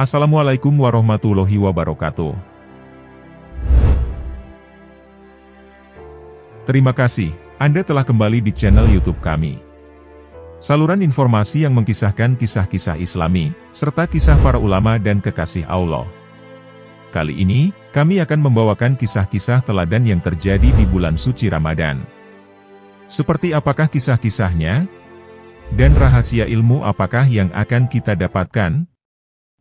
Assalamualaikum warahmatullahi wabarakatuh. Terima kasih, Anda telah kembali di channel YouTube kami. Saluran informasi yang mengkisahkan kisah-kisah Islami, serta kisah para ulama dan kekasih Allah. Kali ini, kami akan membawakan kisah-kisah teladan yang terjadi di bulan suci Ramadan. Seperti apakah kisah-kisahnya? Dan rahasia ilmu apakah yang akan kita dapatkan?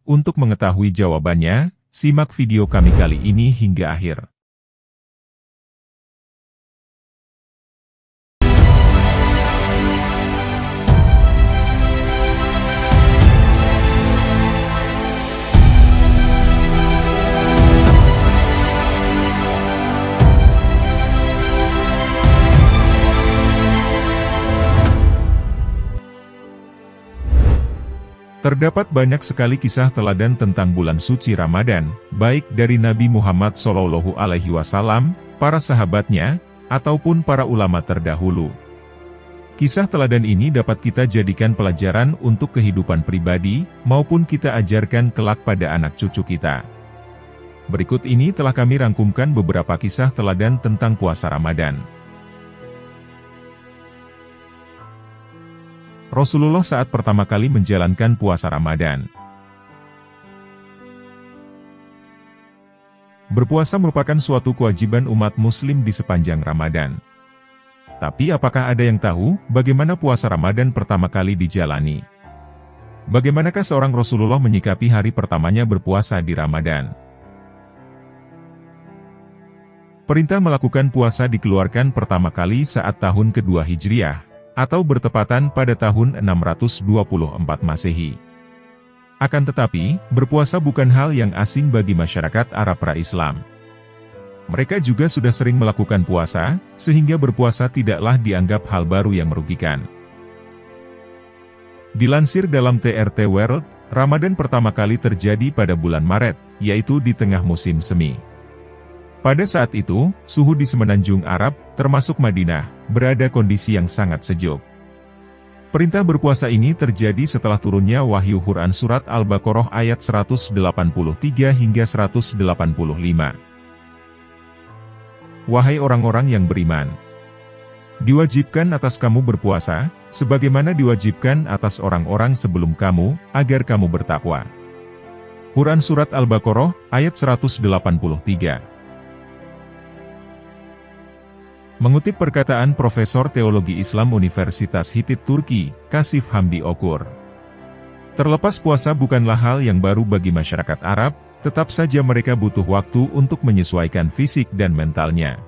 Untuk mengetahui jawabannya, simak video kami kali ini hingga akhir. Terdapat banyak sekali kisah teladan tentang bulan suci Ramadan, baik dari Nabi Muhammad SAW, para sahabatnya, ataupun para ulama terdahulu. Kisah teladan ini dapat kita jadikan pelajaran untuk kehidupan pribadi, maupun kita ajarkan kelak pada anak cucu kita. Berikut ini telah kami rangkumkan beberapa kisah teladan tentang puasa Ramadan. Rasulullah saat pertama kali menjalankan puasa Ramadan. Berpuasa merupakan suatu kewajiban umat muslim di sepanjang Ramadan. Tapi apakah ada yang tahu bagaimana puasa Ramadan pertama kali dijalani? Bagaimanakah seorang Rasulullah menyikapi hari pertamanya berpuasa di Ramadan? Perintah melakukan puasa dikeluarkan pertama kali saat tahun kedua Hijriah, atau bertepatan pada tahun 624 Masehi. Akan tetapi, berpuasa bukan hal yang asing bagi masyarakat Arab pra-Islam. Mereka juga sudah sering melakukan puasa, sehingga berpuasa tidaklah dianggap hal baru yang merugikan. Dilansir dalam TRT World, Ramadan pertama kali terjadi pada bulan Maret, yaitu di tengah musim semi. Pada saat itu, suhu di semenanjung Arab, termasuk Madinah, berada kondisi yang sangat sejuk. Perintah berpuasa ini terjadi setelah turunnya wahyu Quran Surat Al-Baqarah ayat 183 hingga 185. Wahai orang-orang yang beriman, diwajibkan atas kamu berpuasa, sebagaimana diwajibkan atas orang-orang sebelum kamu, agar kamu bertakwa. Quran Surat Al-Baqarah ayat 183. Mengutip perkataan Profesor Teologi Islam Universitas Hitit Turki, Kasif Hamdi Okur. Terlepas puasa bukanlah hal yang baru bagi masyarakat Arab, tetap saja mereka butuh waktu untuk menyesuaikan fisik dan mentalnya.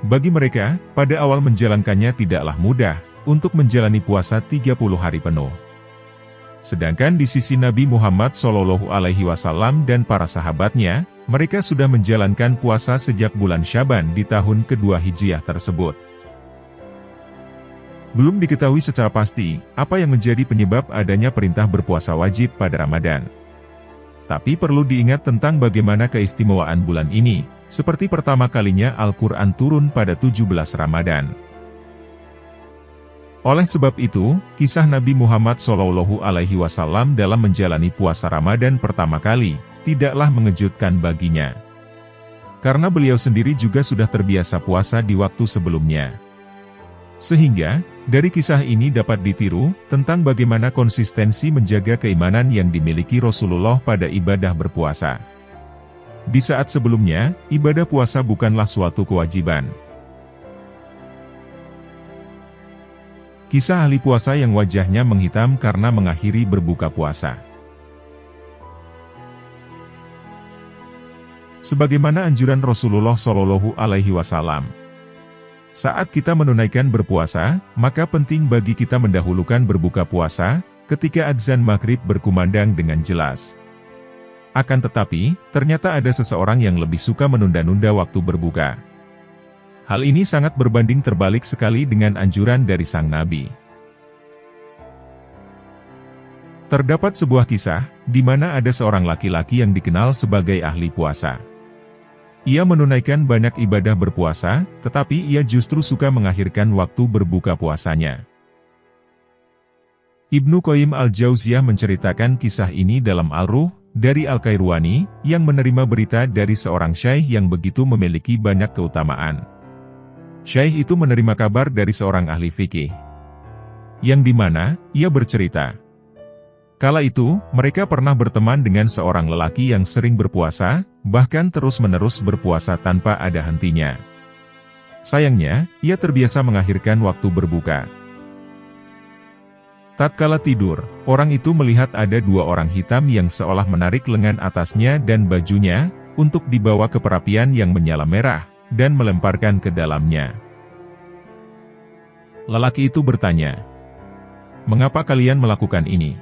Bagi mereka, pada awal menjalankannya tidaklah mudah, untuk menjalani puasa 30 hari penuh. Sedangkan di sisi Nabi Muhammad SAW dan para sahabatnya, mereka sudah menjalankan puasa sejak bulan Syaban di tahun kedua Hijriah tersebut. Belum diketahui secara pasti, apa yang menjadi penyebab adanya perintah berpuasa wajib pada Ramadan. Tapi perlu diingat tentang bagaimana keistimewaan bulan ini, seperti pertama kalinya Al-Quran turun pada 17 Ramadan. Oleh sebab itu, kisah Nabi Muhammad SAW dalam menjalani puasa Ramadan pertama kali, tidaklah mengejutkan baginya. Karena beliau sendiri juga sudah terbiasa puasa di waktu sebelumnya. Sehingga, dari kisah ini dapat ditiru, tentang bagaimana konsistensi menjaga keimanan yang dimiliki Rasulullah pada ibadah berpuasa. Di saat sebelumnya, ibadah puasa bukanlah suatu kewajiban. Kisah ahli puasa yang wajahnya menghitam karena mengakhiri berbuka puasa. Sebagaimana anjuran Rasulullah SAW. Saat kita menunaikan berpuasa, maka penting bagi kita mendahulukan berbuka puasa, ketika adzan maghrib berkumandang dengan jelas. Akan tetapi, ternyata ada seseorang yang lebih suka menunda-nunda waktu berbuka. Hal ini sangat berbanding terbalik sekali dengan anjuran dari sang Nabi. Terdapat sebuah kisah, di mana ada seorang laki-laki yang dikenal sebagai ahli puasa. Ia menunaikan banyak ibadah berpuasa, tetapi ia justru suka mengakhirkan waktu berbuka puasanya. Ibnu Qayyim al-Jauziyah menceritakan kisah ini dalam Al-Ruh, dari Al-Qayrawani, yang menerima berita dari seorang syaikh yang begitu memiliki banyak keutamaan. Syaikh itu menerima kabar dari seorang ahli fikih, yang dimana ia bercerita. Kala itu, mereka pernah berteman dengan seorang lelaki yang sering berpuasa, bahkan terus-menerus berpuasa tanpa ada hentinya. Sayangnya, ia terbiasa mengakhirkan waktu berbuka. Tatkala tidur, orang itu melihat ada dua orang hitam yang seolah menarik lengan atasnya dan bajunya, untuk dibawa ke perapian yang menyala merah, dan melemparkan ke dalamnya. Lelaki itu bertanya, "Mengapa kalian melakukan ini?"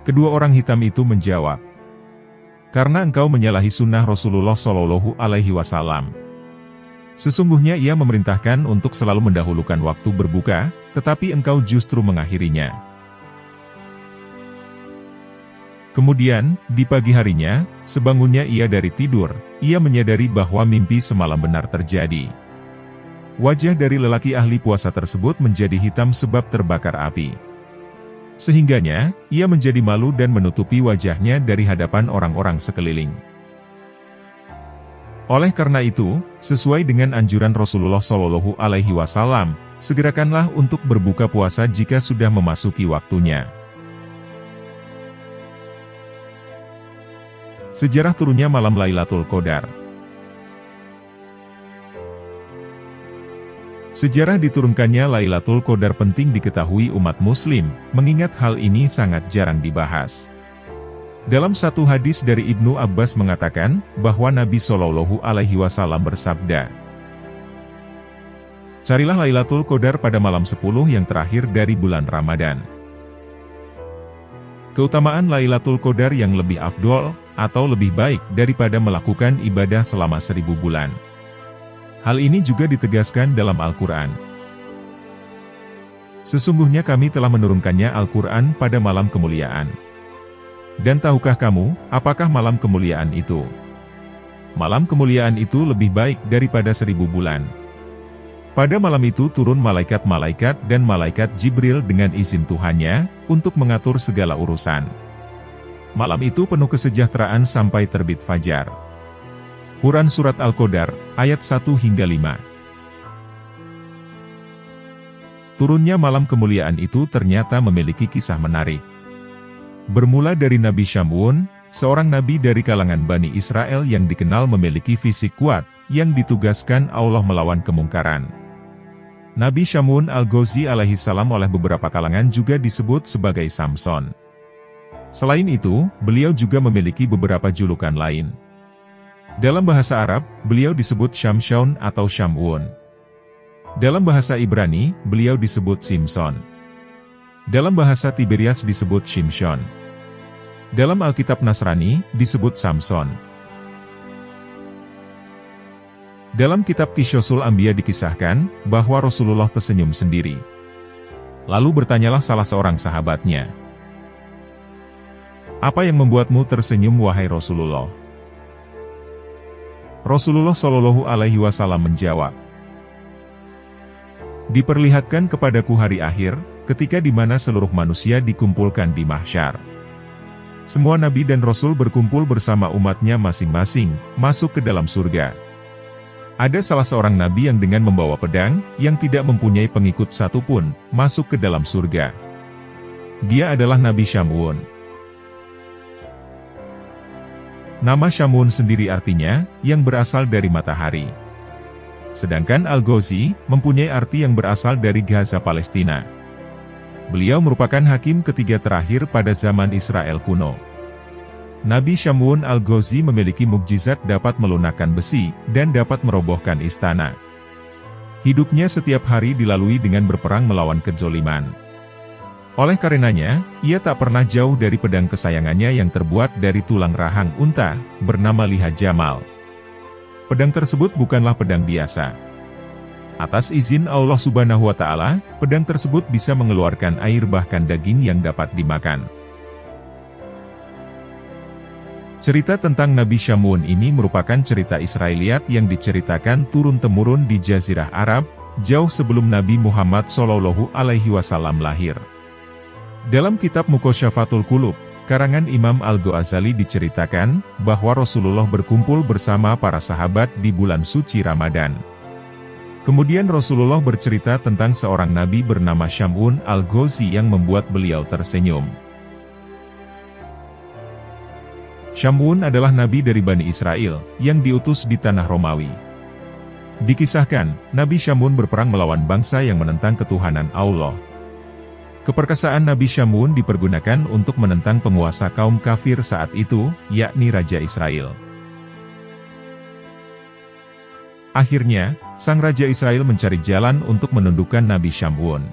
Kedua orang hitam itu menjawab, "Karena engkau menyalahi sunnah Rasulullah Shallallahu Alaihi Wasallam. Sesungguhnya ia memerintahkan untuk selalu mendahulukan waktu berbuka, tetapi engkau justru mengakhirinya." Kemudian, di pagi harinya, sebangunnya ia dari tidur, ia menyadari bahwa mimpi semalam benar terjadi. Wajah dari lelaki ahli puasa tersebut menjadi hitam sebab terbakar api. Sehingganya, ia menjadi malu dan menutupi wajahnya dari hadapan orang-orang sekeliling. Oleh karena itu, sesuai dengan anjuran Rasulullah Shallallahu Alaihi Wasallam, segerakanlah untuk berbuka puasa jika sudah memasuki waktunya. Sejarah turunnya malam Lailatul Qadar. Sejarah diturunkannya Lailatul Qadar penting diketahui umat muslim, mengingat hal ini sangat jarang dibahas. Dalam satu hadis dari Ibnu Abbas mengatakan, bahwa Nabi Shallallahu Alaihi Wasallam bersabda, "Carilah Lailatul Qadar pada malam 10 yang terakhir dari bulan Ramadan." Keutamaan Lailatul Qadar yang lebih afdol, atau lebih baik daripada melakukan ibadah selama 1000 bulan. Hal ini juga ditegaskan dalam Al-Quran. "Sesungguhnya kami telah menurunkannya Al-Quran pada malam kemuliaan. Dan tahukah kamu, apakah malam kemuliaan itu? Malam kemuliaan itu lebih baik daripada 1000 bulan. Pada malam itu turun malaikat-malaikat dan malaikat Jibril dengan izin Tuhannya, untuk mengatur segala urusan. Malam itu penuh kesejahteraan sampai terbit fajar." Quran Surat Al-Qadar, ayat 1-5. Turunnya malam kemuliaan itu ternyata memiliki kisah menarik. Bermula dari Nabi Syamun, seorang nabi dari kalangan Bani Israel yang dikenal memiliki fisik kuat, yang ditugaskan Allah melawan kemungkaran. Nabi Syamun Al-Ghazi alaihissalam oleh beberapa kalangan juga disebut sebagai Samson. Selain itu, beliau juga memiliki beberapa julukan lain. Dalam bahasa Arab, beliau disebut Syamshaun atau Syamun. Dalam bahasa Ibrani, beliau disebut Simson. Dalam bahasa Tiberias disebut Shimshon. Dalam Alkitab Nasrani, disebut Samson. Dalam kitab Qisyosul Anbiya dikisahkan, bahwa Rasulullah tersenyum sendiri. Lalu bertanyalah salah seorang sahabatnya, "Apa yang membuatmu tersenyum wahai Rasulullah?" Rasulullah Shallallahu Alaihi Wasallam menjawab, "Diperlihatkan kepadaku hari akhir, ketika di mana seluruh manusia dikumpulkan di mahsyar. Semua nabi dan rasul berkumpul bersama umatnya masing-masing, masuk ke dalam surga. Ada salah seorang nabi yang dengan membawa pedang, yang tidak mempunyai pengikut satupun, masuk ke dalam surga. Dia adalah Nabi Syamun." Nama Syamun sendiri artinya, yang berasal dari matahari. Sedangkan Al-Ghazi, mempunyai arti yang berasal dari Gaza Palestina. Beliau merupakan hakim ketiga terakhir pada zaman Israel kuno. Nabi Syamun Al-Ghazi memiliki mukjizat dapat melunakkan besi, dan dapat merobohkan istana. Hidupnya setiap hari dilalui dengan berperang melawan kezoliman. Oleh karenanya, ia tak pernah jauh dari pedang kesayangannya yang terbuat dari tulang rahang unta, bernama Liha Jamal. Pedang tersebut bukanlah pedang biasa. Atas izin Allah Subhanahu wa Ta'ala, pedang tersebut bisa mengeluarkan air bahkan daging yang dapat dimakan. Cerita tentang Nabi Syamun ini merupakan cerita Israiliyat yang diceritakan turun-temurun di Jazirah Arab, jauh sebelum Nabi Muhammad SAW lahir. Dalam kitab Muqasyafatul Qulub, karangan Imam Al-Ghazali diceritakan, bahwa Rasulullah berkumpul bersama para sahabat di bulan suci Ramadan. Kemudian Rasulullah bercerita tentang seorang nabi bernama Syam'un Al-Ghazi yang membuat beliau tersenyum. Syam'un adalah nabi dari Bani Israel, yang diutus di tanah Romawi. Dikisahkan, Nabi Syam'un berperang melawan bangsa yang menentang ketuhanan Allah. Keperkasaan Nabi Syam'un dipergunakan untuk menentang penguasa kaum kafir saat itu, yakni Raja Israel. Akhirnya, sang Raja Israel mencari jalan untuk menundukkan Nabi Syam'un.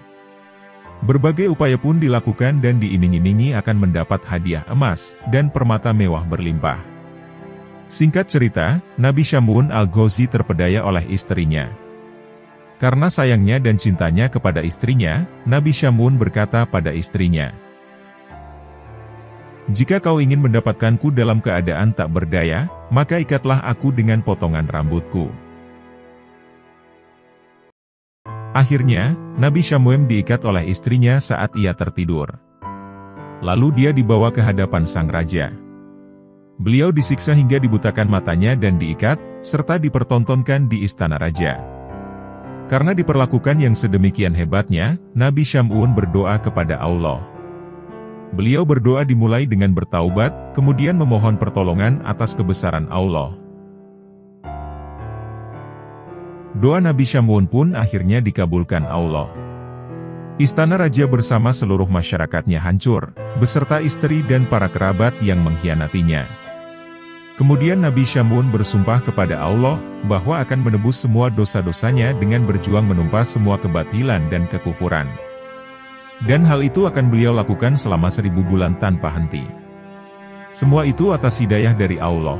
Berbagai upaya pun dilakukan dan diiming-imingi akan mendapat hadiah emas dan permata mewah berlimpah. Singkat cerita, Nabi Syam'un Al-Ghazi terpedaya oleh istrinya. Karena sayangnya dan cintanya kepada istrinya, Nabi Syam'un berkata pada istrinya, "Jika kau ingin mendapatkanku dalam keadaan tak berdaya, maka ikatlah aku dengan potongan rambutku." Akhirnya, Nabi Syam'un diikat oleh istrinya saat ia tertidur. Lalu dia dibawa ke hadapan sang raja. Beliau disiksa hingga dibutakan matanya dan diikat, serta dipertontonkan di istana raja. Karena diperlakukan yang sedemikian hebatnya, Nabi Syam'un berdoa kepada Allah. Beliau berdoa dimulai dengan bertaubat, kemudian memohon pertolongan atas kebesaran Allah. Doa Nabi Syam'un pun akhirnya dikabulkan Allah. Istana raja bersama seluruh masyarakatnya hancur, beserta istri dan para kerabat yang mengkhianatinya. Kemudian Nabi Syam'un bersumpah kepada Allah, bahwa akan menebus semua dosa-dosanya dengan berjuang menumpas semua kebatilan dan kekufuran. Dan hal itu akan beliau lakukan selama 1000 bulan tanpa henti. Semua itu atas hidayah dari Allah.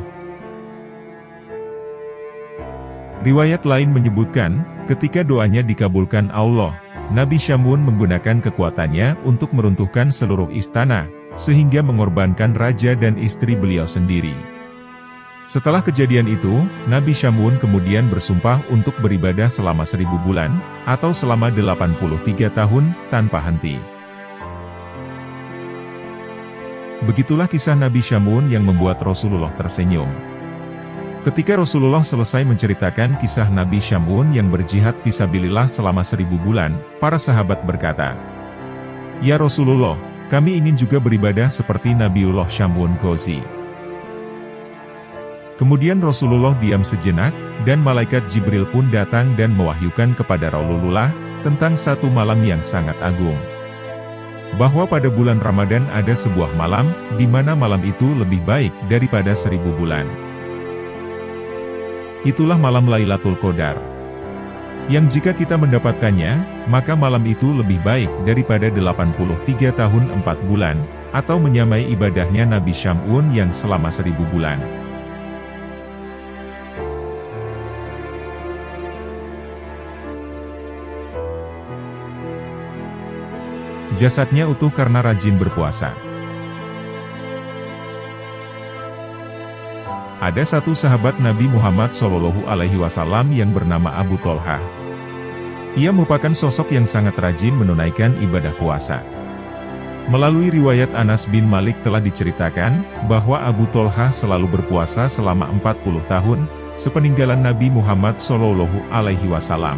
Riwayat lain menyebutkan, ketika doanya dikabulkan Allah, Nabi Syam'un menggunakan kekuatannya untuk meruntuhkan seluruh istana, sehingga mengorbankan raja dan istri beliau sendiri. Setelah kejadian itu, Nabi Syam'un kemudian bersumpah untuk beribadah selama 1000 bulan, atau selama 83 tahun, tanpa henti. Begitulah kisah Nabi Syam'un yang membuat Rasulullah tersenyum. Ketika Rasulullah selesai menceritakan kisah Nabi Syam'un yang berjihad fisabilillah selama 1000 bulan, para sahabat berkata, "Ya Rasulullah, kami ingin juga beribadah seperti Nabiullah Syam'un Ghazi." Kemudian Rasulullah diam sejenak, dan malaikat Jibril pun datang dan mewahyukan kepada Rasulullah, tentang satu malam yang sangat agung. Bahwa pada bulan Ramadan ada sebuah malam, di mana malam itu lebih baik daripada 1000 bulan. Itulah malam Lailatul Qadar. Yang jika kita mendapatkannya, maka malam itu lebih baik daripada 83 tahun 4 bulan, atau menyamai ibadahnya Nabi Syam'un yang selama 1000 bulan. Jasadnya utuh karena rajin berpuasa. Ada satu sahabat Nabi Muhammad SAW yang bernama Abu Tholhah. Ia merupakan sosok yang sangat rajin menunaikan ibadah puasa. Melalui riwayat Anas bin Malik telah diceritakan, bahwa Abu Tholhah selalu berpuasa selama 40 tahun, sepeninggalan Nabi Muhammad SAW.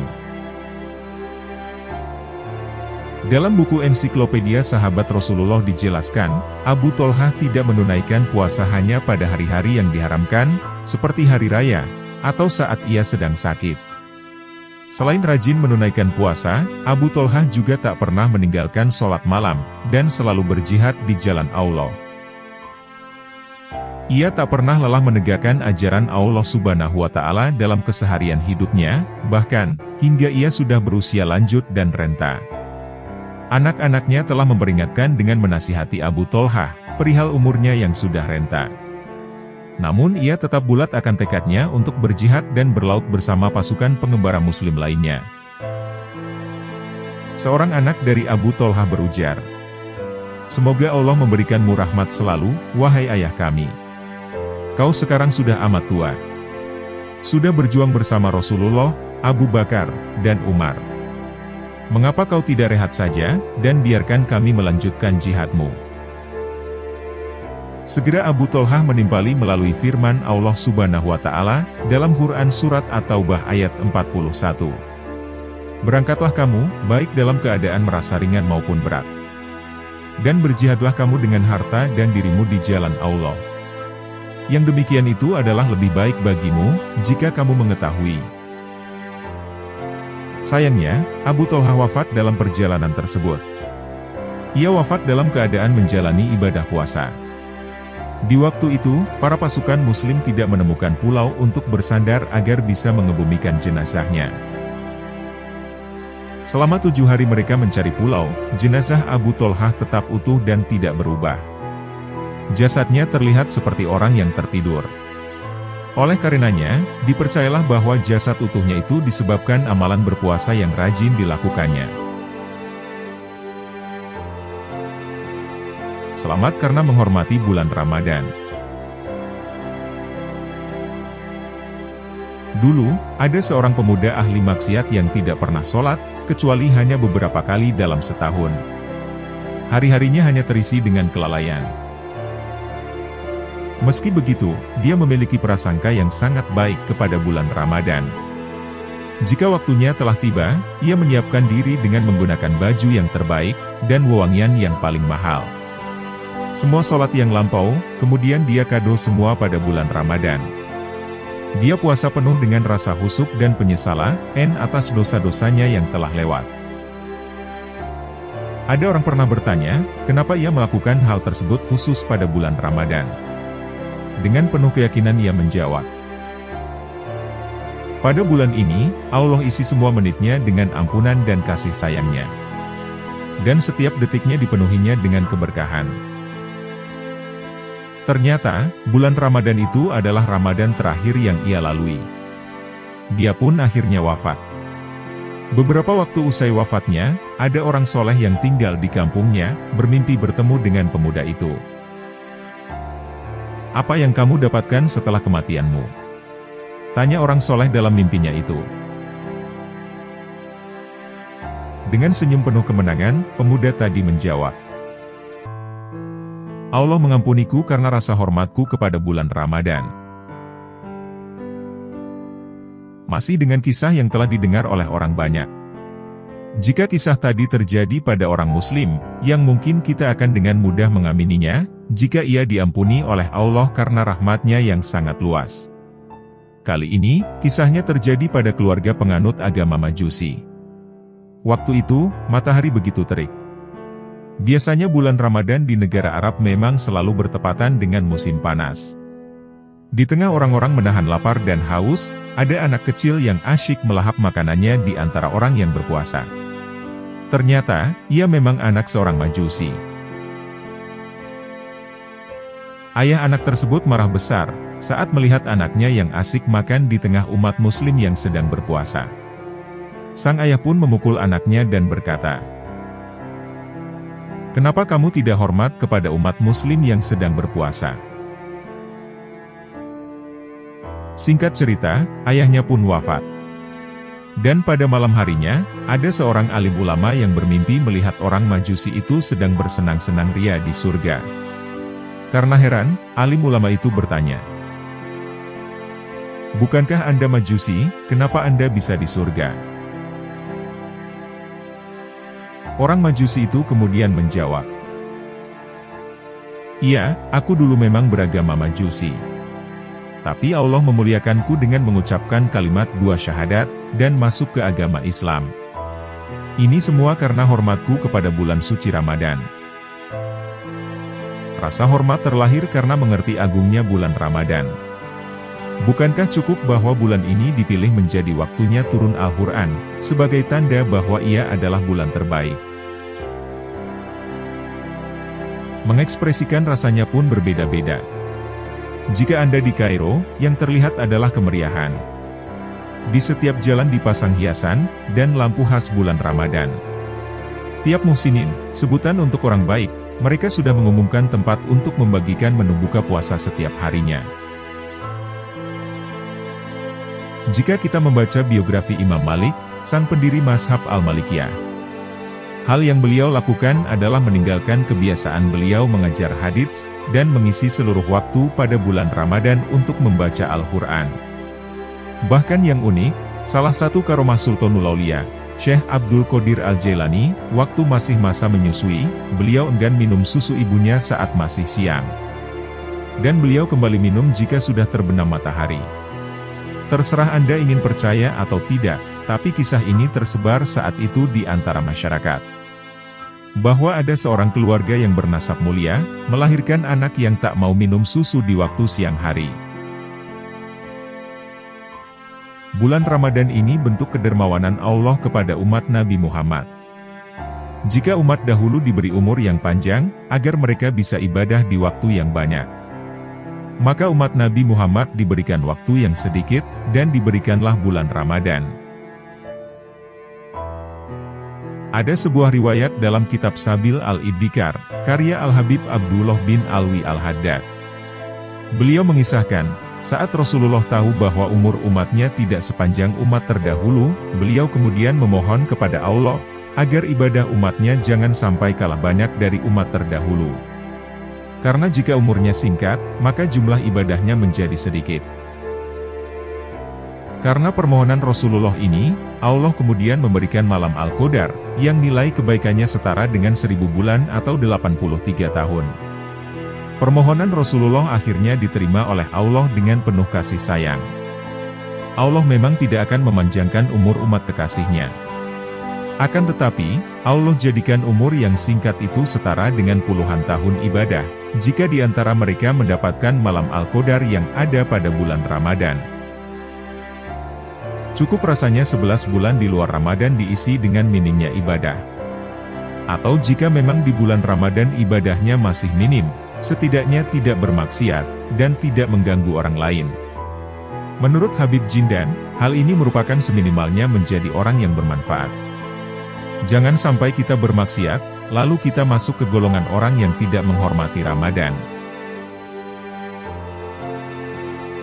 Dalam buku ensiklopedia sahabat Rasulullah dijelaskan, Abu Tholhah tidak menunaikan puasa hanya pada hari-hari yang diharamkan, seperti hari raya, atau saat ia sedang sakit. Selain rajin menunaikan puasa, Abu Tholhah juga tak pernah meninggalkan sholat malam, dan selalu berjihad di jalan Allah. Ia tak pernah lelah menegakkan ajaran Allah Subhanahu wa Ta'ala dalam keseharian hidupnya, bahkan hingga ia sudah berusia lanjut dan renta. Anak-anaknya telah memperingatkan dengan menasihati Abu Tholhah, perihal umurnya yang sudah renta. Namun ia tetap bulat akan tekadnya untuk berjihad dan berlaut bersama pasukan pengembara muslim lainnya. Seorang anak dari Abu Tholhah berujar, "Semoga Allah memberikanmu rahmat selalu, wahai ayah kami. Kau sekarang sudah amat tua. Sudah berjuang bersama Rasulullah, Abu Bakar, dan Umar. Mengapa kau tidak rehat saja, dan biarkan kami melanjutkan jihadmu?" Segera Abu Tholhah menimpali melalui firman Allah Subhanahu wa Ta'ala dalam Quran Surat At-Taubah ayat 41. Berangkatlah kamu, baik dalam keadaan merasa ringan maupun berat. Dan berjihadlah kamu dengan harta dan dirimu di jalan Allah. Yang demikian itu adalah lebih baik bagimu, jika kamu mengetahui. Sayangnya, Abu Tholhah wafat dalam perjalanan tersebut. Ia wafat dalam keadaan menjalani ibadah puasa. Di waktu itu, para pasukan Muslim tidak menemukan pulau untuk bersandar agar bisa mengebumikan jenazahnya. Selama 7 hari mereka mencari pulau, jenazah Abu Tholhah tetap utuh dan tidak berubah. Jasadnya terlihat seperti orang yang tertidur. Oleh karenanya, dipercayalah bahwa jasad utuhnya itu disebabkan amalan berpuasa yang rajin dilakukannya. Selamat karena menghormati bulan Ramadan. Dulu, ada seorang pemuda ahli maksiat yang tidak pernah sholat, kecuali hanya beberapa kali dalam setahun. Hari-harinya hanya terisi dengan kelalaian. Meski begitu, dia memiliki prasangka yang sangat baik kepada bulan Ramadan. Jika waktunya telah tiba, ia menyiapkan diri dengan menggunakan baju yang terbaik, dan wewangian yang paling mahal. Semua sholat yang lampau, kemudian dia kado semua pada bulan Ramadan. Dia puasa penuh dengan rasa khusyuk dan penyesalan atas dosa-dosanya yang telah lewat. Ada orang pernah bertanya, kenapa ia melakukan hal tersebut khusus pada bulan Ramadan? Dengan penuh keyakinan ia menjawab, pada bulan ini, Allah isi semua menitnya dengan ampunan dan kasih sayangnya. Dan setiap detiknya dipenuhinya dengan keberkahan. Ternyata, bulan Ramadan itu adalah Ramadan terakhir yang ia lalui. Dia pun akhirnya wafat. Beberapa waktu usai wafatnya, ada orang soleh yang tinggal di kampungnya, bermimpi bertemu dengan pemuda itu. Apa yang kamu dapatkan setelah kematianmu? Tanya orang soleh dalam mimpinya itu. Dengan senyum penuh kemenangan, pemuda tadi menjawab, Allah mengampuniku karena rasa hormatku kepada bulan Ramadan. Masih dengan kisah yang telah didengar oleh orang banyak. Jika kisah tadi terjadi pada orang Muslim, yang mungkin kita akan dengan mudah mengamininya, jika ia diampuni oleh Allah karena rahmatnya yang sangat luas. Kali ini, kisahnya terjadi pada keluarga penganut agama Majusi. Waktu itu, matahari begitu terik. Biasanya bulan Ramadan di negara Arab memang selalu bertepatan dengan musim panas. Di tengah orang-orang menahan lapar dan haus, ada anak kecil yang asyik melahap makanannya di antara orang yang berpuasa. Ternyata, ia memang anak seorang Majusi. Ayah anak tersebut marah besar, saat melihat anaknya yang asik makan di tengah umat muslim yang sedang berpuasa. Sang ayah pun memukul anaknya dan berkata, kenapa kamu tidak hormat kepada umat muslim yang sedang berpuasa? Singkat cerita, ayahnya pun wafat. Dan pada malam harinya, ada seorang alim ulama yang bermimpi melihat orang Majusi itu sedang bersenang-senang ria di surga. Karena heran, alim ulama itu bertanya, bukankah Anda Majusi, kenapa Anda bisa di surga? Orang Majusi itu kemudian menjawab, iya, aku dulu memang beragama Majusi. Tapi Allah memuliakanku dengan mengucapkan kalimat 2 syahadat, dan masuk ke agama Islam. Ini semua karena hormatku kepada bulan suci Ramadan. Rasa hormat terlahir karena mengerti agungnya bulan Ramadan. Bukankah cukup bahwa bulan ini dipilih menjadi waktunya turun Al-Quran, sebagai tanda bahwa ia adalah bulan terbaik? Mengekspresikan rasanya pun berbeda-beda. Jika Anda di Kairo, yang terlihat adalah kemeriahan. Di setiap jalan dipasang hiasan, dan lampu khas bulan Ramadan. Tiap muhsinin, sebutan untuk orang baik, mereka sudah mengumumkan tempat untuk membagikan menu buka puasa setiap harinya. Jika kita membaca biografi Imam Malik, sang pendiri mazhab Al-Malikiyah, Hal yang beliau lakukan adalah meninggalkan kebiasaan beliau mengajar hadits, dan mengisi seluruh waktu pada bulan Ramadan untuk membaca Al-Quran. Bahkan yang unik, salah satu karomah Sultanul Aulia, Syekh Abdul Qadir Al-Jailani, waktu masih masa menyusui, beliau enggan minum susu ibunya saat masih siang. Dan beliau kembali minum jika sudah terbenam matahari. Terserah Anda ingin percaya atau tidak, tapi kisah ini tersebar saat itu di antara masyarakat. Bahwa ada seorang keluarga yang bernasab mulia, melahirkan anak yang tak mau minum susu di waktu siang hari. Bulan Ramadan ini bentuk kedermawanan Allah kepada umat Nabi Muhammad. Jika umat dahulu diberi umur yang panjang, agar mereka bisa ibadah di waktu yang banyak, maka umat Nabi Muhammad diberikan waktu yang sedikit, dan diberikanlah bulan Ramadan. Ada sebuah riwayat dalam kitab Sabil al-Iddikar, karya Al-Habib Abdullah bin Alwi Al-Haddad. Beliau mengisahkan, saat Rasulullah tahu bahwa umur umatnya tidak sepanjang umat terdahulu, beliau kemudian memohon kepada Allah, agar ibadah umatnya jangan sampai kalah banyak dari umat terdahulu. Karena jika umurnya singkat, maka jumlah ibadahnya menjadi sedikit. Karena permohonan Rasulullah ini, Allah kemudian memberikan malam Al-Qadar, yang nilai kebaikannya setara dengan 1000 bulan atau 83 tahun. Permohonan Rasulullah akhirnya diterima oleh Allah dengan penuh kasih sayang. Allah memang tidak akan memanjangkan umur umat kekasihnya. Akan tetapi, Allah jadikan umur yang singkat itu setara dengan puluhan tahun ibadah, jika di antara mereka mendapatkan malam Al-Qadar yang ada pada bulan Ramadan. Cukup rasanya 11 bulan di luar Ramadan diisi dengan minimnya ibadah. Atau jika memang di bulan Ramadan ibadahnya masih minim, setidaknya tidak bermaksiat, dan tidak mengganggu orang lain. Menurut Habib Jindan, hal ini merupakan seminimalnya menjadi orang yang bermanfaat. Jangan sampai kita bermaksiat, lalu kita masuk ke golongan orang yang tidak menghormati Ramadan.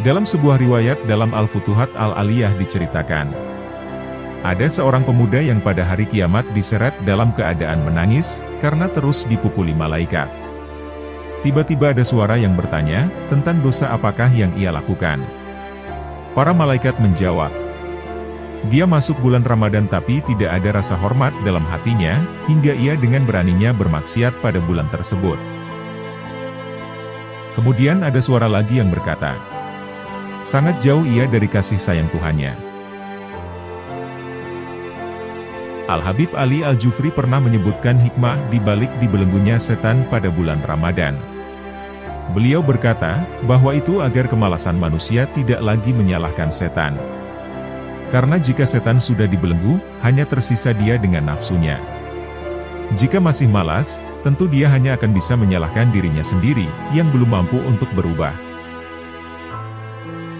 Dalam sebuah riwayat dalam Al-Futuhat Al-Aliyah diceritakan, ada seorang pemuda yang pada hari kiamat diseret dalam keadaan menangis, karena terus dipukuli malaikat. Tiba-tiba ada suara yang bertanya, tentang dosa apakah yang ia lakukan. Para malaikat menjawab, dia masuk bulan Ramadan tapi tidak ada rasa hormat dalam hatinya, hingga ia dengan beraninya bermaksiat pada bulan tersebut. Kemudian ada suara lagi yang berkata, sangat jauh ia dari kasih sayang Tuhannya. Al-Habib Ali Al-Jufri pernah menyebutkan hikmah di balik dibelenggunya setan pada bulan Ramadan. Beliau berkata, bahwa itu agar kemalasan manusia tidak lagi menyalahkan setan. Karena jika setan sudah dibelenggu, hanya tersisa dia dengan nafsunya. Jika masih malas, tentu dia hanya akan bisa menyalahkan dirinya sendiri, yang belum mampu untuk berubah.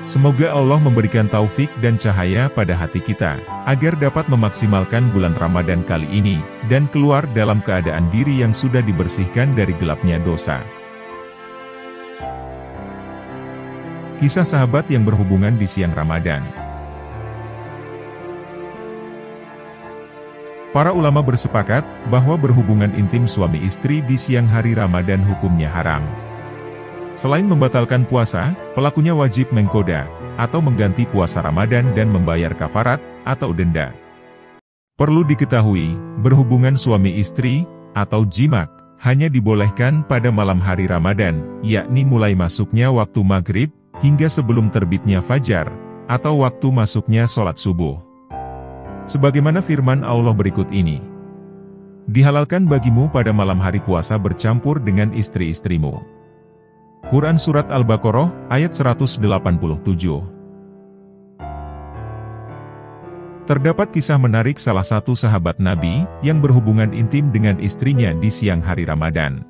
Semoga Allah memberikan taufik dan cahaya pada hati kita, agar dapat memaksimalkan bulan Ramadan kali ini, dan keluar dalam keadaan diri yang sudah dibersihkan dari gelapnya dosa. Kisah sahabat yang berhubungan di siang Ramadan. Para ulama bersepakat, bahwa berhubungan intim suami istri di siang hari Ramadan hukumnya haram. Selain membatalkan puasa, pelakunya wajib mengqadha, atau mengganti puasa Ramadan dan membayar kafarat, atau denda. Perlu diketahui, berhubungan suami istri, atau jimak, hanya dibolehkan pada malam hari Ramadan, yakni mulai masuknya waktu maghrib, hingga sebelum terbitnya fajar, atau waktu masuknya sholat subuh. Sebagaimana firman Allah berikut ini, dihalalkan bagimu pada malam hari puasa bercampur dengan istri-istrimu. Quran Surat Al-Baqarah, ayat 187. Terdapat kisah menarik salah satu sahabat Nabi, yang berhubungan intim dengan istrinya di siang hari Ramadan.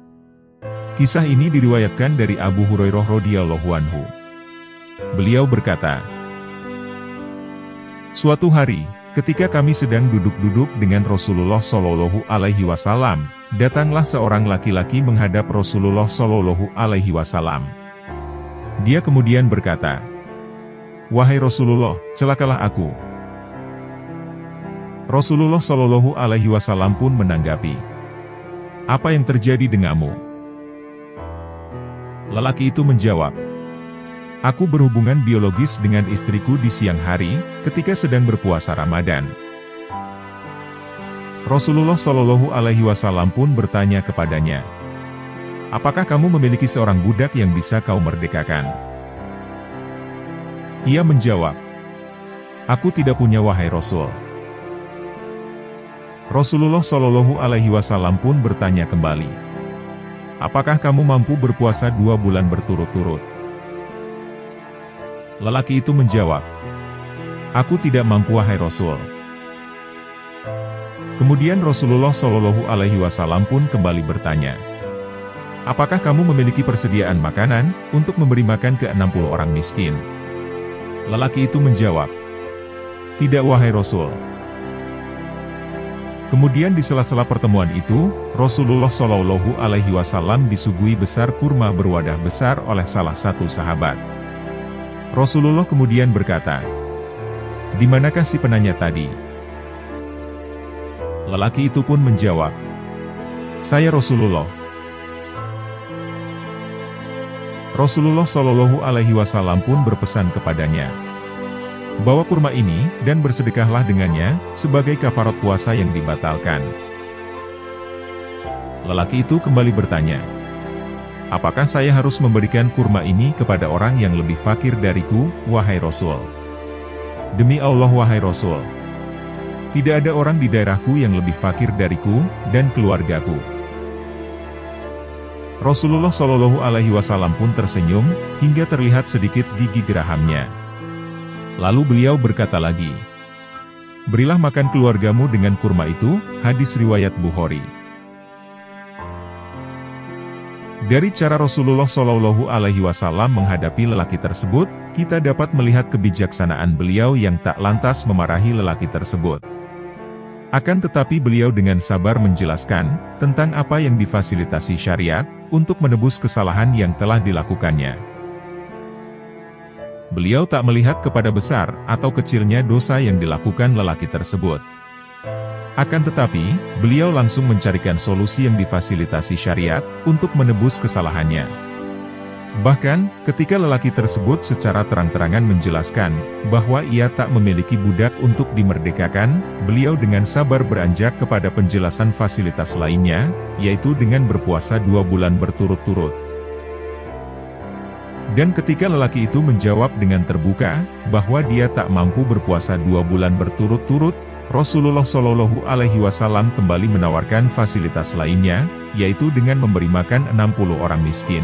Kisah ini diriwayatkan dari Abu Hurairah radhiyallahu anhu. Beliau berkata, suatu hari, ketika kami sedang duduk-duduk dengan Rasulullah Shallallahu Alaihi Wasallam, datanglah seorang laki-laki menghadap Rasulullah Shallallahu Alaihi Wasallam. Dia kemudian berkata, wahai Rasulullah, celakalah aku. Rasulullah Shallallahu Alaihi Wasallam pun menanggapi, "Apa yang terjadi denganmu?" Lelaki itu menjawab, "Aku berhubungan biologis dengan istriku di siang hari, ketika sedang berpuasa Ramadan." Rasulullah Shallallahu Alaihi Wasallam pun bertanya kepadanya, "Apakah kamu memiliki seorang budak yang bisa kau merdekakan?" Ia menjawab, "Aku tidak punya wahai Rasul." Rasulullah Shallallahu Alaihi Wasallam pun bertanya kembali, "Apakah kamu mampu berpuasa 2 bulan berturut-turut?" Lelaki itu menjawab, "Aku tidak mampu wahai Rasul." Kemudian Rasulullah Shallallahu Alaihi Wasallam pun kembali bertanya, "Apakah kamu memiliki persediaan makanan untuk memberi makan ke 60 orang miskin?" Lelaki itu menjawab, "Tidak wahai Rasul." Kemudian di sela-sela pertemuan itu, Rasulullah Shallallahu Alaihi Wasallam disuguhi besar kurma berwadah besar oleh salah satu sahabat. Rasulullah kemudian berkata, "Di manakah si penanya tadi?" Lelaki itu pun menjawab, "Saya Rasulullah." Rasulullah Shallallahu Alaihi Wasallam pun berpesan kepadanya, "Bawa kurma ini, dan bersedekahlah dengannya, sebagai kafarat puasa yang dibatalkan." Lelaki itu kembali bertanya, "Apakah saya harus memberikan kurma ini kepada orang yang lebih fakir dariku, wahai Rasul?" "Demi Allah wahai Rasul, tidak ada orang di daerahku yang lebih fakir dariku, dan keluargaku." Rasulullah Shallallahu Alaihi Wasallam pun tersenyum, hingga terlihat sedikit gigi gerahamnya. Lalu beliau berkata lagi, "Berilah makan keluargamu dengan kurma itu." Hadis riwayat Bukhari. Dari cara Rasulullah Shallallahu Alaihi Wasallam menghadapi lelaki tersebut, kita dapat melihat kebijaksanaan beliau yang tak lantas memarahi lelaki tersebut. Akan tetapi beliau dengan sabar menjelaskan tentang apa yang difasilitasi syariat untuk menebus kesalahan yang telah dilakukannya. Beliau tak melihat kepada besar atau kecilnya dosa yang dilakukan lelaki tersebut. Akan tetapi, beliau langsung mencarikan solusi yang difasilitasi syariat untuk menebus kesalahannya. Bahkan, ketika lelaki tersebut secara terang-terangan menjelaskan bahwa ia tak memiliki budak untuk dimerdekakan, beliau dengan sabar beranjak kepada penjelasan fasilitas lainnya, yaitu dengan berpuasa 2 bulan berturut-turut. Dan ketika lelaki itu menjawab dengan terbuka, bahwa dia tak mampu berpuasa 2 bulan berturut-turut, Rasulullah Shallallahu Alaihi Wasallam kembali menawarkan fasilitas lainnya, yaitu dengan memberi makan 60 orang miskin.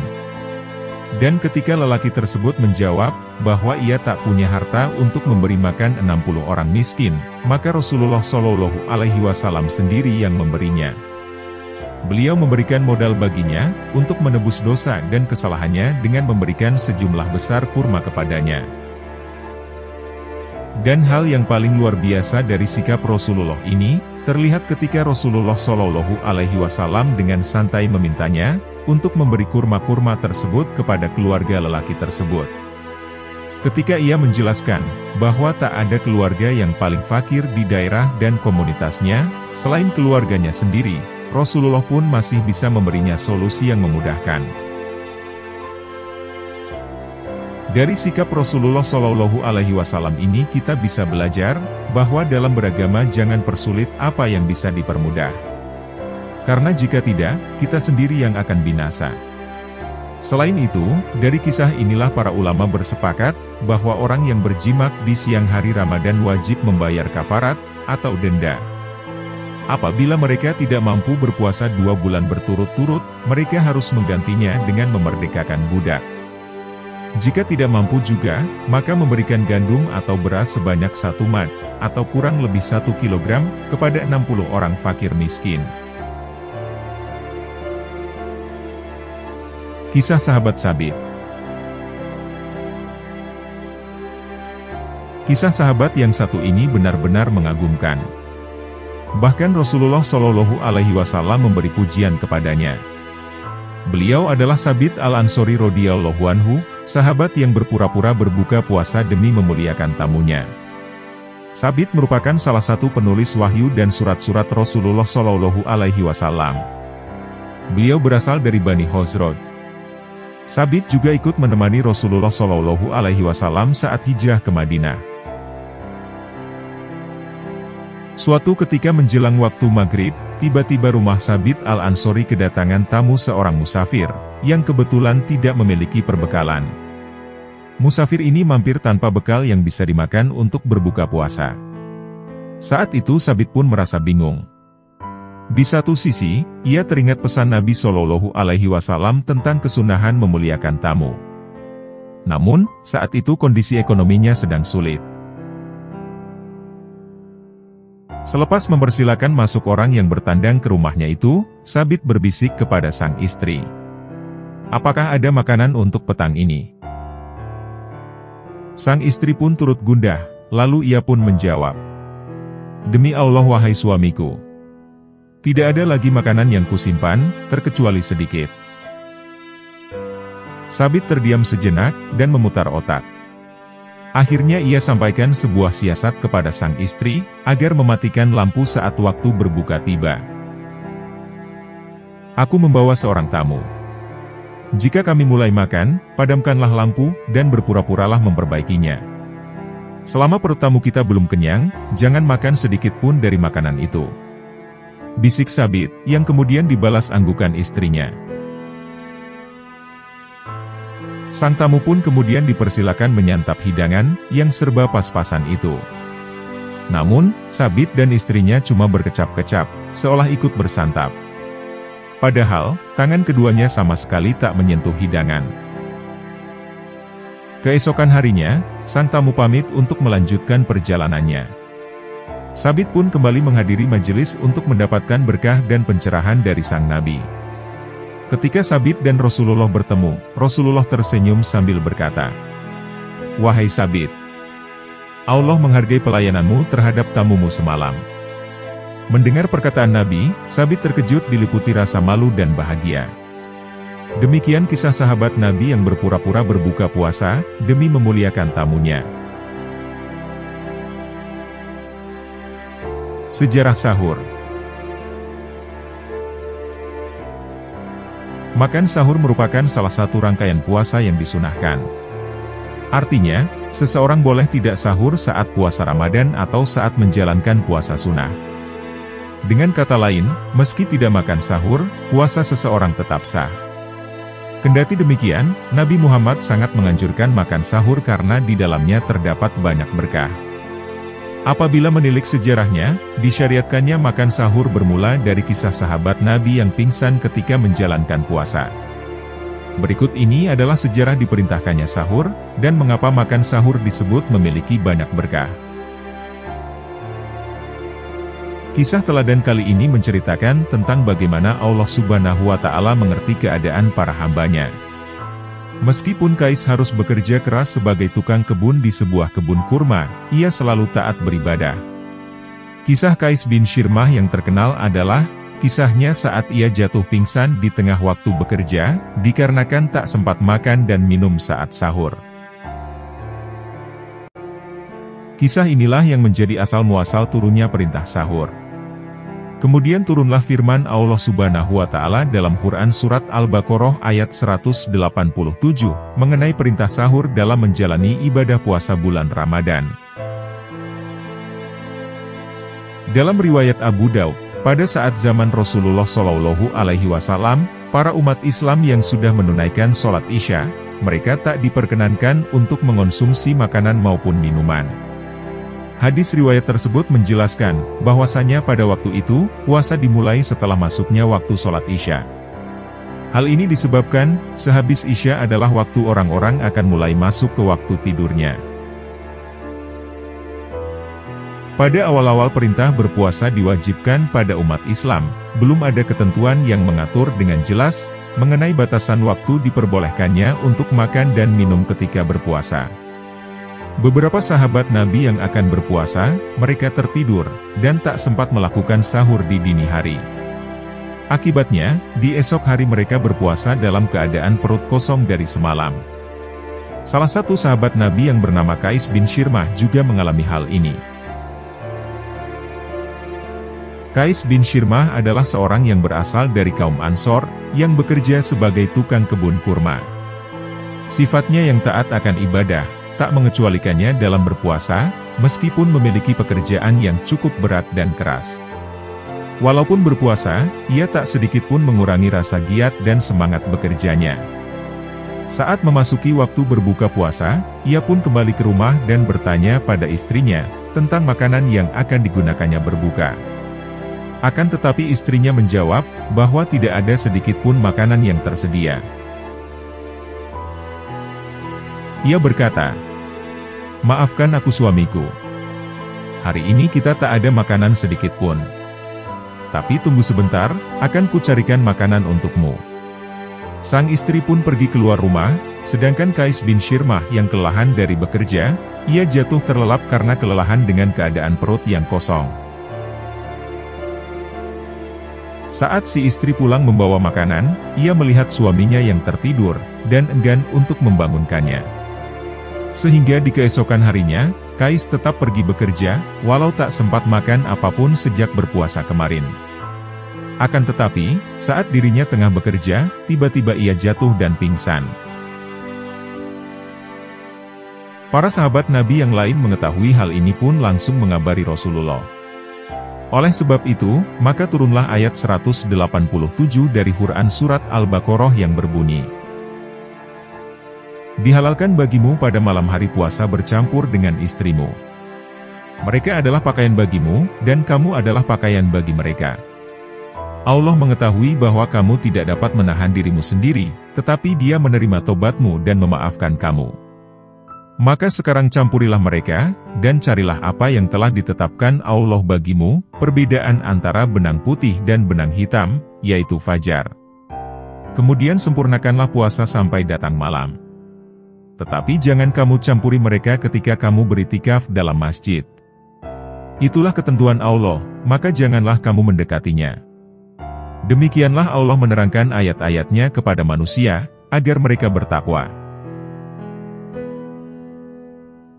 Dan ketika lelaki tersebut menjawab, bahwa ia tak punya harta untuk memberi makan 60 orang miskin, maka Rasulullah Shallallahu Alaihi Wasallam sendiri yang memberinya. Beliau memberikan modal baginya, untuk menebus dosa dan kesalahannya dengan memberikan sejumlah besar kurma kepadanya. Dan hal yang paling luar biasa dari sikap Rasulullah ini, terlihat ketika Rasulullah Shallallahu Alaihi Wasallam dengan santai memintanya, untuk memberi kurma-kurma tersebut kepada keluarga lelaki tersebut. Ketika ia menjelaskan, bahwa tak ada keluarga yang paling fakir di daerah dan komunitasnya, selain keluarganya sendiri, Rasulullah pun masih bisa memberinya solusi yang memudahkan. Dari sikap Rasulullah Shallallahu Alaihi Wasallam ini kita bisa belajar, bahwa dalam beragama jangan persulit apa yang bisa dipermudah. Karena jika tidak, kita sendiri yang akan binasa. Selain itu, dari kisah inilah para ulama bersepakat, bahwa orang yang berjimat di siang hari Ramadan wajib membayar kafarat, atau denda. Apabila mereka tidak mampu berpuasa 2 bulan berturut-turut, mereka harus menggantinya dengan memerdekakan budak. Jika tidak mampu juga, maka memberikan gandum atau beras sebanyak 1 mad, atau kurang lebih 1 kilogram, kepada 60 orang fakir miskin. Kisah sahabat Sabit. Kisah sahabat yang satu ini benar-benar mengagumkan. Bahkan Rasulullah Shallallahu Alaihi Wasallam memberi pujian kepadanya. Beliau adalah Sabit Al-Ansori radhiyallahu anhu, sahabat yang berpura-pura berbuka puasa demi memuliakan tamunya. Sabit merupakan salah satu penulis wahyu dan surat-surat Rasulullah Shallallahu Alaihi Wasallam. Beliau berasal dari Bani Khazraj. Sabit juga ikut menemani Rasulullah Shallallahu Alaihi Wasallam saat hijrah ke Madinah. Suatu ketika menjelang waktu maghrib, tiba-tiba rumah Sabit Al-Ansori kedatangan tamu seorang musafir, yang kebetulan tidak memiliki perbekalan. Musafir ini mampir tanpa bekal yang bisa dimakan untuk berbuka puasa. Saat itu Sabit pun merasa bingung. Di satu sisi, ia teringat pesan Nabi Shallallahu Alaihi Wasallam tentang kesunahan memuliakan tamu. Namun, saat itu kondisi ekonominya sedang sulit. Selepas mempersilakan masuk orang yang bertandang ke rumahnya itu, Sabit berbisik kepada sang istri. "Apakah ada makanan untuk petang ini?" Sang istri pun turut gundah, lalu ia pun menjawab, "Demi Allah wahai suamiku, tidak ada lagi makanan yang kusimpan, terkecuali sedikit." Sabit terdiam sejenak, dan memutar otak. Akhirnya ia sampaikan sebuah siasat kepada sang istri, agar mematikan lampu saat waktu berbuka tiba. "Aku membawa seorang tamu. Jika kami mulai makan, padamkanlah lampu, dan berpura-puralah memperbaikinya. Selama perut tamu kita belum kenyang, jangan makan sedikit pun dari makanan itu." Bisik Sabit, yang kemudian dibalas anggukan istrinya. Sang tamu pun kemudian dipersilakan menyantap hidangan, yang serba pas-pasan itu. Namun, Sabit dan istrinya cuma berkecap-kecap, seolah ikut bersantap. Padahal, tangan keduanya sama sekali tak menyentuh hidangan. Keesokan harinya, sang tamu pamit untuk melanjutkan perjalanannya. Sabit pun kembali menghadiri majelis untuk mendapatkan berkah dan pencerahan dari sang Nabi. Ketika Sabit dan Rasulullah bertemu, Rasulullah tersenyum sambil berkata, "Wahai Sabit, Allah menghargai pelayananmu terhadap tamumu semalam." Mendengar perkataan Nabi, Sabit terkejut diliputi rasa malu dan bahagia. Demikian kisah sahabat Nabi yang berpura-pura berbuka puasa, demi memuliakan tamunya. Sejarah sahur. Makan sahur merupakan salah satu rangkaian puasa yang disunahkan. Artinya, seseorang boleh tidak sahur saat puasa Ramadan atau saat menjalankan puasa sunnah. Dengan kata lain, meski tidak makan sahur, puasa seseorang tetap sah. Kendati demikian, Nabi Muhammad sangat menganjurkan makan sahur karena di dalamnya terdapat banyak berkah. Apabila menilik sejarahnya, disyariatkannya makan sahur bermula dari kisah sahabat Nabi yang pingsan ketika menjalankan puasa. Berikut ini adalah sejarah diperintahkannya sahur, dan mengapa makan sahur disebut memiliki banyak berkah. Kisah teladan kali ini menceritakan tentang bagaimana Allah Subhanahu wa Ta'ala mengerti keadaan para hambanya. Meskipun Kais harus bekerja keras sebagai tukang kebun di sebuah kebun kurma, ia selalu taat beribadah. Kisah Kais bin Shirmah yang terkenal adalah kisahnya saat ia jatuh pingsan di tengah waktu bekerja, dikarenakan tak sempat makan dan minum saat sahur. Kisah inilah yang menjadi asal-muasal turunnya perintah sahur. Kemudian turunlah firman Allah Subhanahu wa Ta'ala dalam Quran Surat Al-Baqarah ayat 187, mengenai perintah sahur dalam menjalani ibadah puasa bulan Ramadan. Dalam riwayat Abu Daud, pada saat zaman Rasulullah Shallallahu Alaihi Wasallam, para umat Islam yang sudah menunaikan sholat Isya, mereka tak diperkenankan untuk mengonsumsi makanan maupun minuman. Hadis riwayat tersebut menjelaskan, bahwasanya pada waktu itu, puasa dimulai setelah masuknya waktu sholat Isya. Hal ini disebabkan, sehabis Isya adalah waktu orang-orang akan mulai masuk ke waktu tidurnya. Pada awal-awal perintah berpuasa diwajibkan pada umat Islam, belum ada ketentuan yang mengatur dengan jelas, mengenai batasan waktu diperbolehkannya untuk makan dan minum ketika berpuasa. Beberapa sahabat Nabi yang akan berpuasa, mereka tertidur, dan tak sempat melakukan sahur di dini hari. Akibatnya, di esok hari mereka berpuasa dalam keadaan perut kosong dari semalam. Salah satu sahabat Nabi yang bernama Kais bin Shirmah juga mengalami hal ini. Qais bin Shirmah adalah seorang yang berasal dari kaum Ansor, yang bekerja sebagai tukang kebun kurma. Sifatnya yang taat akan ibadah, tak mengecualikannya dalam berpuasa, meskipun memiliki pekerjaan yang cukup berat dan keras. Walaupun berpuasa, ia tak sedikit pun mengurangi rasa giat dan semangat bekerjanya. Saat memasuki waktu berbuka puasa, ia pun kembali ke rumah dan bertanya pada istrinya, tentang makanan yang akan digunakannya berbuka. Akan tetapi istrinya menjawab, bahwa tidak ada sedikit pun makanan yang tersedia. Ia berkata, "Maafkan aku suamiku. Hari ini kita tak ada makanan sedikit pun. Tapi tunggu sebentar, akan kucarikan makanan untukmu." Sang istri pun pergi keluar rumah, sedangkan Qais bin Shirmah yang kelelahan dari bekerja, ia jatuh terlelap karena kelelahan dengan keadaan perut yang kosong. Saat si istri pulang membawa makanan, ia melihat suaminya yang tertidur, dan enggan untuk membangunkannya. Sehingga di keesokan harinya, Qais tetap pergi bekerja, walau tak sempat makan apapun sejak berpuasa kemarin. Akan tetapi, saat dirinya tengah bekerja, tiba-tiba ia jatuh dan pingsan. Para sahabat Nabi yang lain mengetahui hal ini pun langsung mengabari Rasulullah. Oleh sebab itu, maka turunlah ayat 187 dari Quran Surat Al-Baqarah yang berbunyi, "Dihalalkan bagimu pada malam hari puasa bercampur dengan istrimu. Mereka adalah pakaian bagimu, dan kamu adalah pakaian bagi mereka. Allah mengetahui bahwa kamu tidak dapat menahan dirimu sendiri, tetapi Dia menerima tobatmu dan memaafkan kamu. Maka sekarang campurilah mereka, dan carilah apa yang telah ditetapkan Allah bagimu, perbedaan antara benang putih dan benang hitam, yaitu fajar. Kemudian sempurnakanlah puasa sampai datang malam. Tetapi jangan kamu campuri mereka ketika kamu beritikaf dalam masjid. Itulah ketentuan Allah, maka janganlah kamu mendekatinya. Demikianlah Allah menerangkan ayat-ayatnya kepada manusia, agar mereka bertakwa."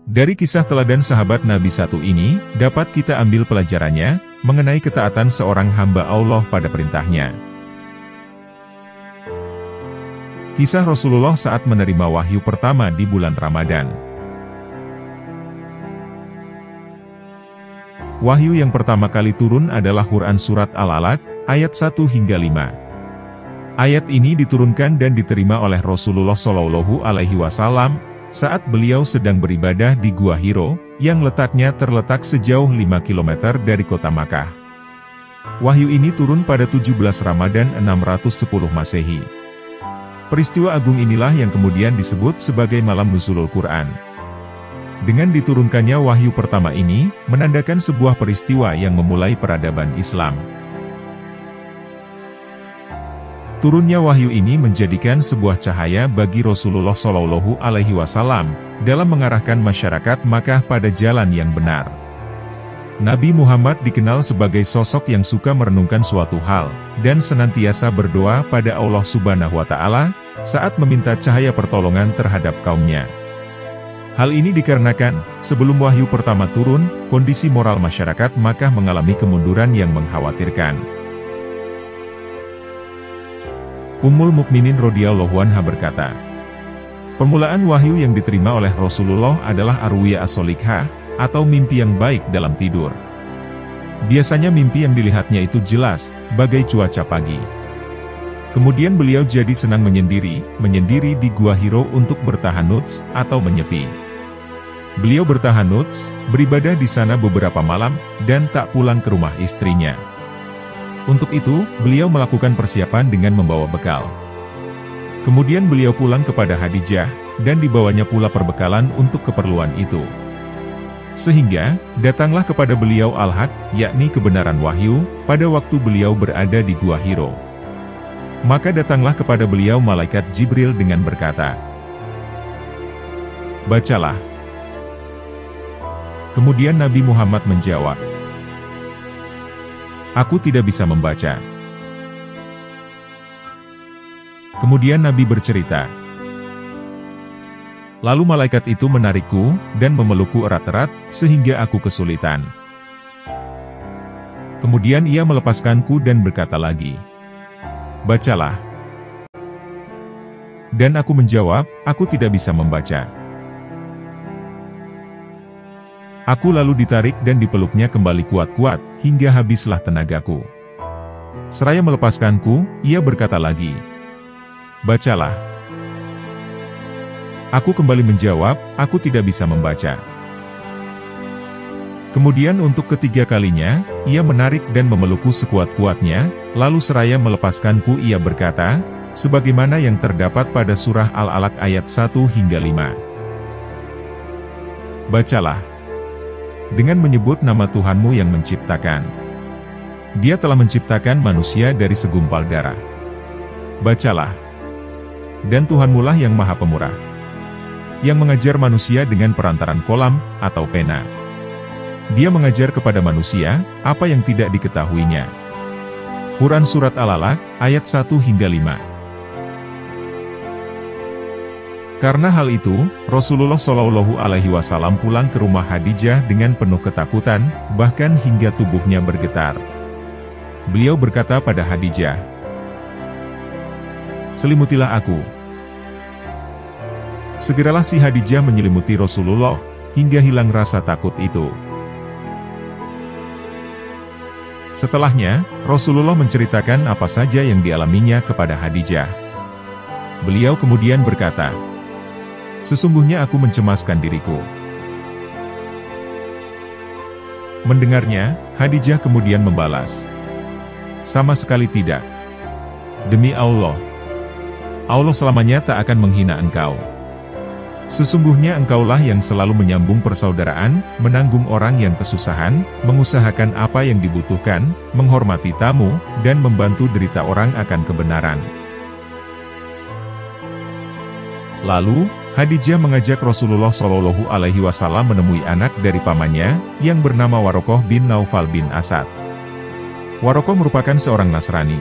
Dari kisah teladan sahabat Nabi satu ini, dapat kita ambil pelajarannya, mengenai ketaatan seorang hamba Allah pada perintahnya. Kisah Rasulullah saat menerima wahyu pertama di bulan Ramadan. Wahyu yang pertama kali turun adalah Quran Surat Al-Alaq, ayat 1 hingga 5. Ayat ini diturunkan dan diterima oleh Rasulullah SAW, saat beliau sedang beribadah di Gua Hiro, yang letaknya terletak sejauh 5 km dari kota Makkah. Wahyu ini turun pada 17 Ramadan 610 Masehi. Peristiwa agung inilah yang kemudian disebut sebagai Malam Nuzulul Quran. Dengan diturunkannya wahyu pertama ini, menandakan sebuah peristiwa yang memulai peradaban Islam. Turunnya wahyu ini menjadikan sebuah cahaya bagi Rasulullah SAW dalam mengarahkan masyarakat Makkah pada jalan yang benar. Nabi Muhammad dikenal sebagai sosok yang suka merenungkan suatu hal, dan senantiasa berdoa pada Allah Subhanahu wa Ta'ala saat meminta cahaya pertolongan terhadap kaumnya. Hal ini dikarenakan, sebelum wahyu pertama turun, kondisi moral masyarakat Makkah mengalami kemunduran yang mengkhawatirkan. Ummul Mukminin radhiyallahu anha berkata, permulaan wahyu yang diterima oleh Rasulullah adalah arwiyah as-solikhah, atau mimpi yang baik dalam tidur. Biasanya mimpi yang dilihatnya itu jelas, bagai cuaca pagi. Kemudian beliau jadi senang menyendiri di Gua Hiro untuk bertahanuts, atau menyepi. Beliau bertahanuts, beribadah di sana beberapa malam, dan tak pulang ke rumah istrinya. Untuk itu, beliau melakukan persiapan dengan membawa bekal. Kemudian beliau pulang kepada Khadijah, dan dibawanya pula perbekalan untuk keperluan itu. Sehingga, datanglah kepada beliau al-haq, yakni kebenaran wahyu, pada waktu beliau berada di Gua Hiro. Maka datanglah kepada beliau malaikat Jibril dengan berkata, "Bacalah." Kemudian Nabi Muhammad menjawab, "Aku tidak bisa membaca." Kemudian Nabi bercerita, "Lalu malaikat itu menarikku, dan memelukku erat-erat, sehingga aku kesulitan. Kemudian ia melepaskanku dan berkata lagi, "Bacalah." Dan aku menjawab, "Aku tidak bisa membaca." Aku lalu ditarik dan dipeluknya kembali kuat-kuat, hingga habislah tenagaku. Seraya melepaskanku, ia berkata lagi, "Bacalah." Aku kembali menjawab, "Aku tidak bisa membaca." Kemudian untuk ketiga kalinya, ia menarik dan memelukku sekuat-kuatnya, lalu seraya melepaskanku ia berkata, sebagaimana yang terdapat pada surah Al-Alaq ayat 1 hingga 5. "Bacalah. Dengan menyebut nama Tuhanmu yang menciptakan. Dia telah menciptakan manusia dari segumpal darah. Bacalah. Dan Tuhanmulah yang Maha Pemurah, yang mengajar manusia dengan perantaran kolam atau pena. Dia mengajar kepada manusia apa yang tidak diketahuinya." Quran Surat Al-Alaq, ayat 1 hingga 5. Karena hal itu, Rasulullah Shallallahu Alaihi Wasallam pulang ke rumah Khadijah dengan penuh ketakutan, bahkan hingga tubuhnya bergetar. Beliau berkata pada Khadijah, "Selimutilah aku." Segeralah si Khadijah menyelimuti Rasulullah, hingga hilang rasa takut itu. Setelahnya, Rasulullah menceritakan apa saja yang dialaminya kepada Khadijah. Beliau kemudian berkata, "Sesungguhnya aku mencemaskan diriku." Mendengarnya, Khadijah kemudian membalas, "Sama sekali tidak. Demi Allah, Allah selamanya tak akan menghina engkau. Sesungguhnya engkaulah yang selalu menyambung persaudaraan, menanggung orang yang kesusahan, mengusahakan apa yang dibutuhkan, menghormati tamu, dan membantu derita orang akan kebenaran." Lalu, Khadijah mengajak Rasulullah Shallallahu Alaihi Wasallam menemui anak dari pamannya, yang bernama Warokoh bin Naufal bin Asad. Warokoh merupakan seorang Nasrani.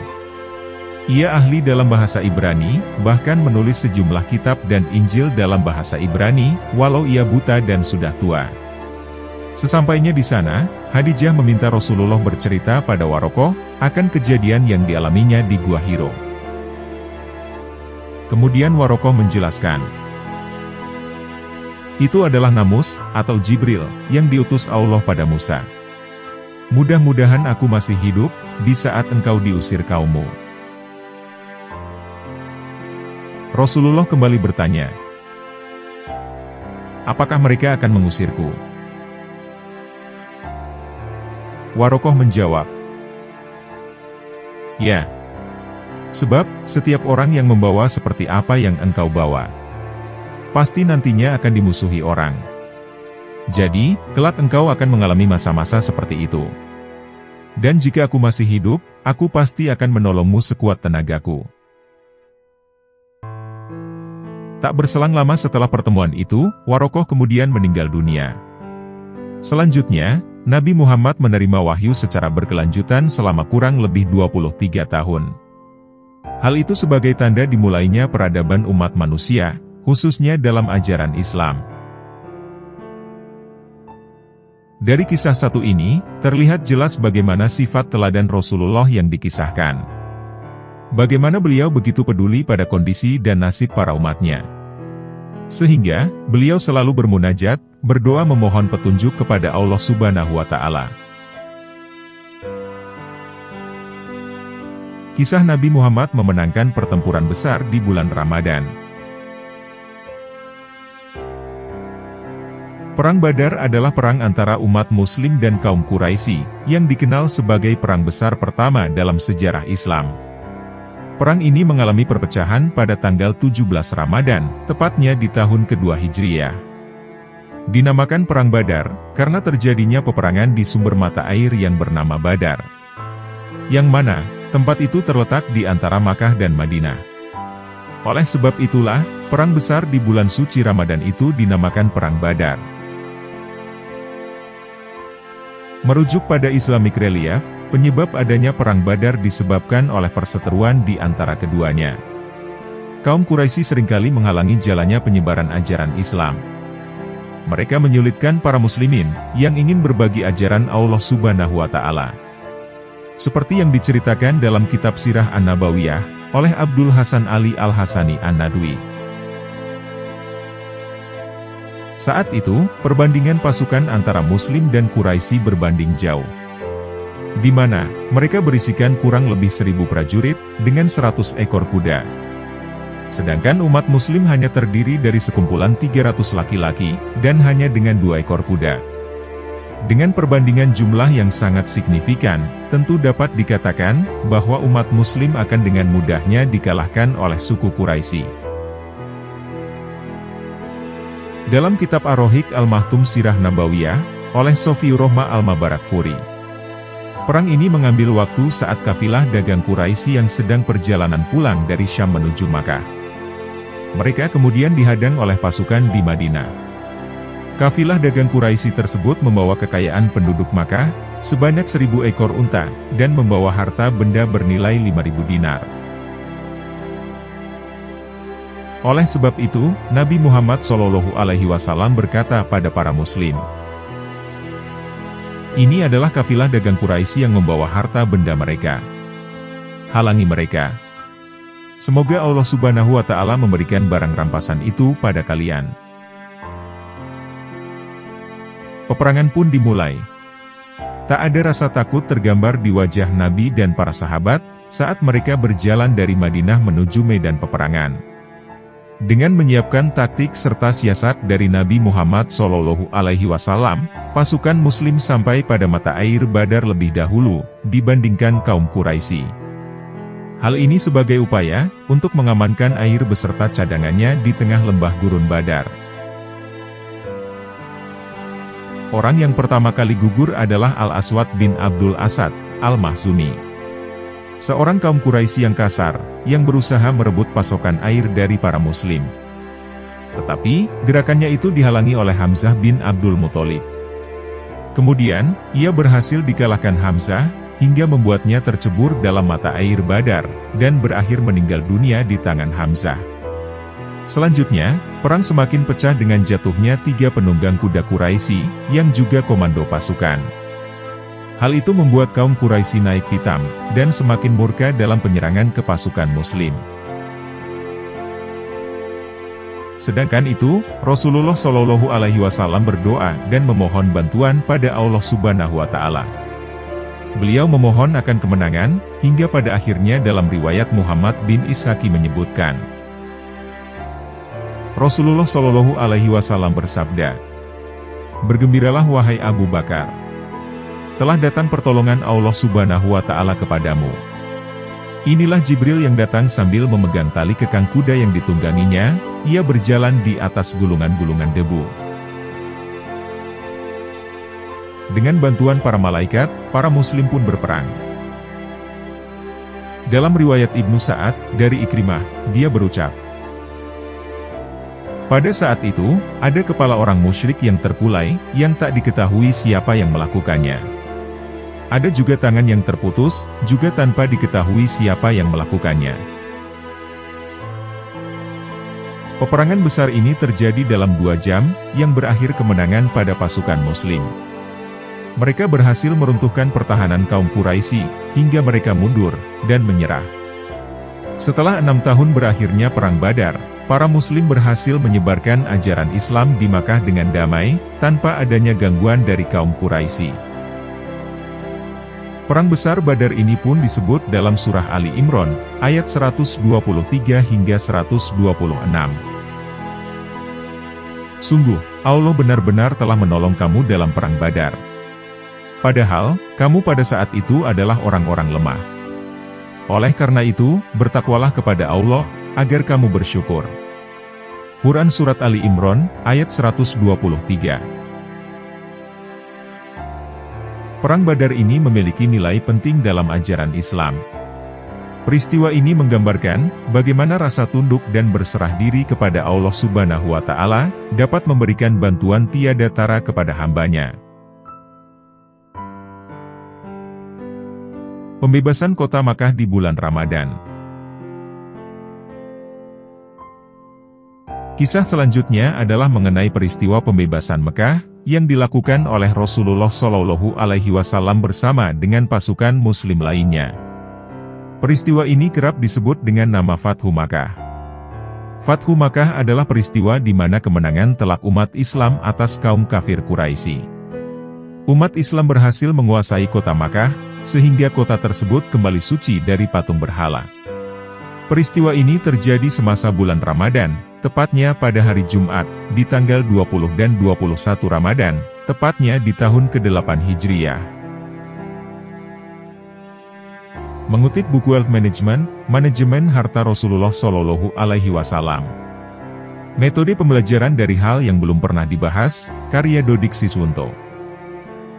Ia ahli dalam bahasa Ibrani, bahkan menulis sejumlah kitab dan Injil dalam bahasa Ibrani, walau ia buta dan sudah tua. Sesampainya di sana, Khadijah meminta Rasulullah bercerita pada Warokoh akan kejadian yang dialaminya di Gua Hiro. Kemudian Warokoh menjelaskan, "Itu adalah Namus, atau Jibril, yang diutus Allah pada Musa. Mudah-mudahan aku masih hidup di saat engkau diusir kaummu." Rasulullah kembali bertanya, "Apakah mereka akan mengusirku?" Warokoh menjawab, "Ya. Sebab, setiap orang yang membawa seperti apa yang engkau bawa, pasti nantinya akan dimusuhi orang. Jadi, kelak engkau akan mengalami masa-masa seperti itu. Dan jika aku masih hidup, aku pasti akan menolongmu sekuat tenagaku." Tak berselang lama setelah pertemuan itu, Warokoh kemudian meninggal dunia. Selanjutnya, Nabi Muhammad menerima wahyu secara berkelanjutan selama kurang lebih 23 tahun. Hal itu sebagai tanda dimulainya peradaban umat manusia, khususnya dalam ajaran Islam. Dari kisah satu ini, terlihat jelas bagaimana sifat teladan Rasulullah yang dikisahkan. Bagaimana beliau begitu peduli pada kondisi dan nasib para umatnya. Sehingga, beliau selalu bermunajat, berdoa memohon petunjuk kepada Allah Subhanahu wa Ta'ala. Kisah Nabi Muhammad memenangkan pertempuran besar di bulan Ramadan. Perang Badar adalah perang antara umat Muslim dan kaum Quraisy, yang dikenal sebagai perang besar pertama dalam sejarah Islam. Perang ini mengalami perpecahan pada tanggal 17 Ramadan, tepatnya di tahun kedua Hijriyah. Dinamakan Perang Badar, karena terjadinya peperangan di sumber mata air yang bernama Badar. Yang mana, tempat itu terletak di antara Makkah dan Madinah. Oleh sebab itulah, perang besar di bulan suci Ramadan itu dinamakan Perang Badar. Merujuk pada Islamic Relief, penyebab adanya Perang Badar disebabkan oleh perseteruan di antara keduanya. Kaum Quraisy seringkali menghalangi jalannya penyebaran ajaran Islam. Mereka menyulitkan para muslimin, yang ingin berbagi ajaran Allah Subhanahu wa Ta'ala. Seperti yang diceritakan dalam kitab Sirah An-Nabawiyah, oleh Abdul Hasan Ali Al-Hasani An-Nadwi. Saat itu, perbandingan pasukan antara Muslim dan Quraisy berbanding jauh. Di mana, mereka berisikan kurang lebih 1.000 prajurit, dengan 100 ekor kuda. Sedangkan umat Muslim hanya terdiri dari sekumpulan 300 laki-laki, dan hanya dengan 2 ekor kuda. Dengan perbandingan jumlah yang sangat signifikan, tentu dapat dikatakan, bahwa umat Muslim akan dengan mudahnya dikalahkan oleh suku Quraisy. Dalam kitab Ar-Rohiq Al-Mahtum Sirah Nabawiyah, oleh Sofiur Rohma Al-Mabarakfuri. Perang ini mengambil waktu saat kafilah dagang Quraisy yang sedang perjalanan pulang dari Syam menuju Makkah. Mereka kemudian dihadang oleh pasukan di Madinah. Kafilah dagang Quraisy tersebut membawa kekayaan penduduk Makkah, sebanyak 1.000 ekor unta, dan membawa harta benda bernilai 5.000 dinar. Oleh sebab itu, Nabi Muhammad SAW berkata pada para Muslim, "Ini adalah kafilah dagang Quraisy yang membawa harta benda mereka. Halangi mereka. Semoga Allah Subhanahu wa Ta'ala memberikan barang rampasan itu pada kalian." Peperangan pun dimulai. Tak ada rasa takut tergambar di wajah Nabi dan para sahabat saat mereka berjalan dari Madinah menuju medan peperangan. Dengan menyiapkan taktik serta siasat dari Nabi Muhammad SAW, pasukan Muslim sampai pada mata air Badar lebih dahulu dibandingkan kaum Quraisy. Hal ini sebagai upaya untuk mengamankan air beserta cadangannya di tengah lembah gurun Badar. Orang yang pertama kali gugur adalah Al-Aswad bin Abdul Asad, Al-Mahzumi. Seorang kaum Quraisy yang kasar, yang berusaha merebut pasokan air dari para Muslim. Tetapi, gerakannya itu dihalangi oleh Hamzah bin Abdul Muthalib. Kemudian, ia berhasil dikalahkan Hamzah, hingga membuatnya tercebur dalam mata air Badar, dan berakhir meninggal dunia di tangan Hamzah. Selanjutnya, perang semakin pecah dengan jatuhnya 3 penunggang kuda Quraisy, yang juga komando pasukan. Hal itu membuat kaum Quraisy naik pitam, dan semakin murka dalam penyerangan ke pasukan Muslim. Sedangkan itu, Rasulullah SAW berdoa dan memohon bantuan pada Allah Subhanahu wa Ta'ala. Beliau memohon akan kemenangan, hingga pada akhirnya dalam riwayat Muhammad bin Ishaqi menyebutkan, Rasulullah SAW bersabda, "Bergembiralah wahai Abu Bakar. Telah datang pertolongan Allah Subhanahu wa Ta'ala kepadamu." Inilah Jibril yang datang sambil memegang tali kekang kuda yang ditungganginya, ia berjalan di atas gulungan-gulungan debu. Dengan bantuan para malaikat, para Muslim pun berperang. Dalam riwayat Ibnu Sa'ad, dari Ikrimah, dia berucap, pada saat itu, ada kepala orang musyrik yang terkulai, yang tak diketahui siapa yang melakukannya. Ada juga tangan yang terputus, juga tanpa diketahui siapa yang melakukannya. Peperangan besar ini terjadi dalam 2 jam, yang berakhir kemenangan pada pasukan Muslim. Mereka berhasil meruntuhkan pertahanan kaum Quraisy, hingga mereka mundur, dan menyerah. Setelah 6 tahun berakhirnya Perang Badar, para Muslim berhasil menyebarkan ajaran Islam di Makkah dengan damai, tanpa adanya gangguan dari kaum Quraisy. Perang besar Badar ini pun disebut dalam surah Ali Imran, ayat 123 hingga 126. Sungguh, Allah benar-benar telah menolong kamu dalam Perang Badar. Padahal, kamu pada saat itu adalah orang-orang lemah. Oleh karena itu, bertakwalah kepada Allah, agar kamu bersyukur. Quran Surat Ali Imran, ayat 123. Perang Badar ini memiliki nilai penting dalam ajaran Islam. Peristiwa ini menggambarkan, bagaimana rasa tunduk dan berserah diri kepada Allah Subhanahu wa Ta'ala, dapat memberikan bantuan tiada tara kepada hambanya. Pembebasan kota Makkah di bulan Ramadan. Kisah selanjutnya adalah mengenai peristiwa pembebasan Mekah, yang dilakukan oleh Rasulullah Shallallahu Alaihi Wasallam bersama dengan pasukan Muslim lainnya. Peristiwa ini kerap disebut dengan nama Fathu Makkah. Fathu Makkah adalah peristiwa di mana kemenangan telak umat Islam atas kaum kafir Quraisy. Umat Islam berhasil menguasai kota Makkah, sehingga kota tersebut kembali suci dari patung berhala. Peristiwa ini terjadi semasa bulan Ramadan, tepatnya pada hari Jumat, di tanggal 20 dan 21 Ramadan, tepatnya di tahun ke-8 Hijriah. Mengutip buku Wealth Management, Manajemen Harta Rasulullah Shallallahu Alaihi Wasallam. Metode pembelajaran dari hal yang belum pernah dibahas, karya Dodik Siswunto.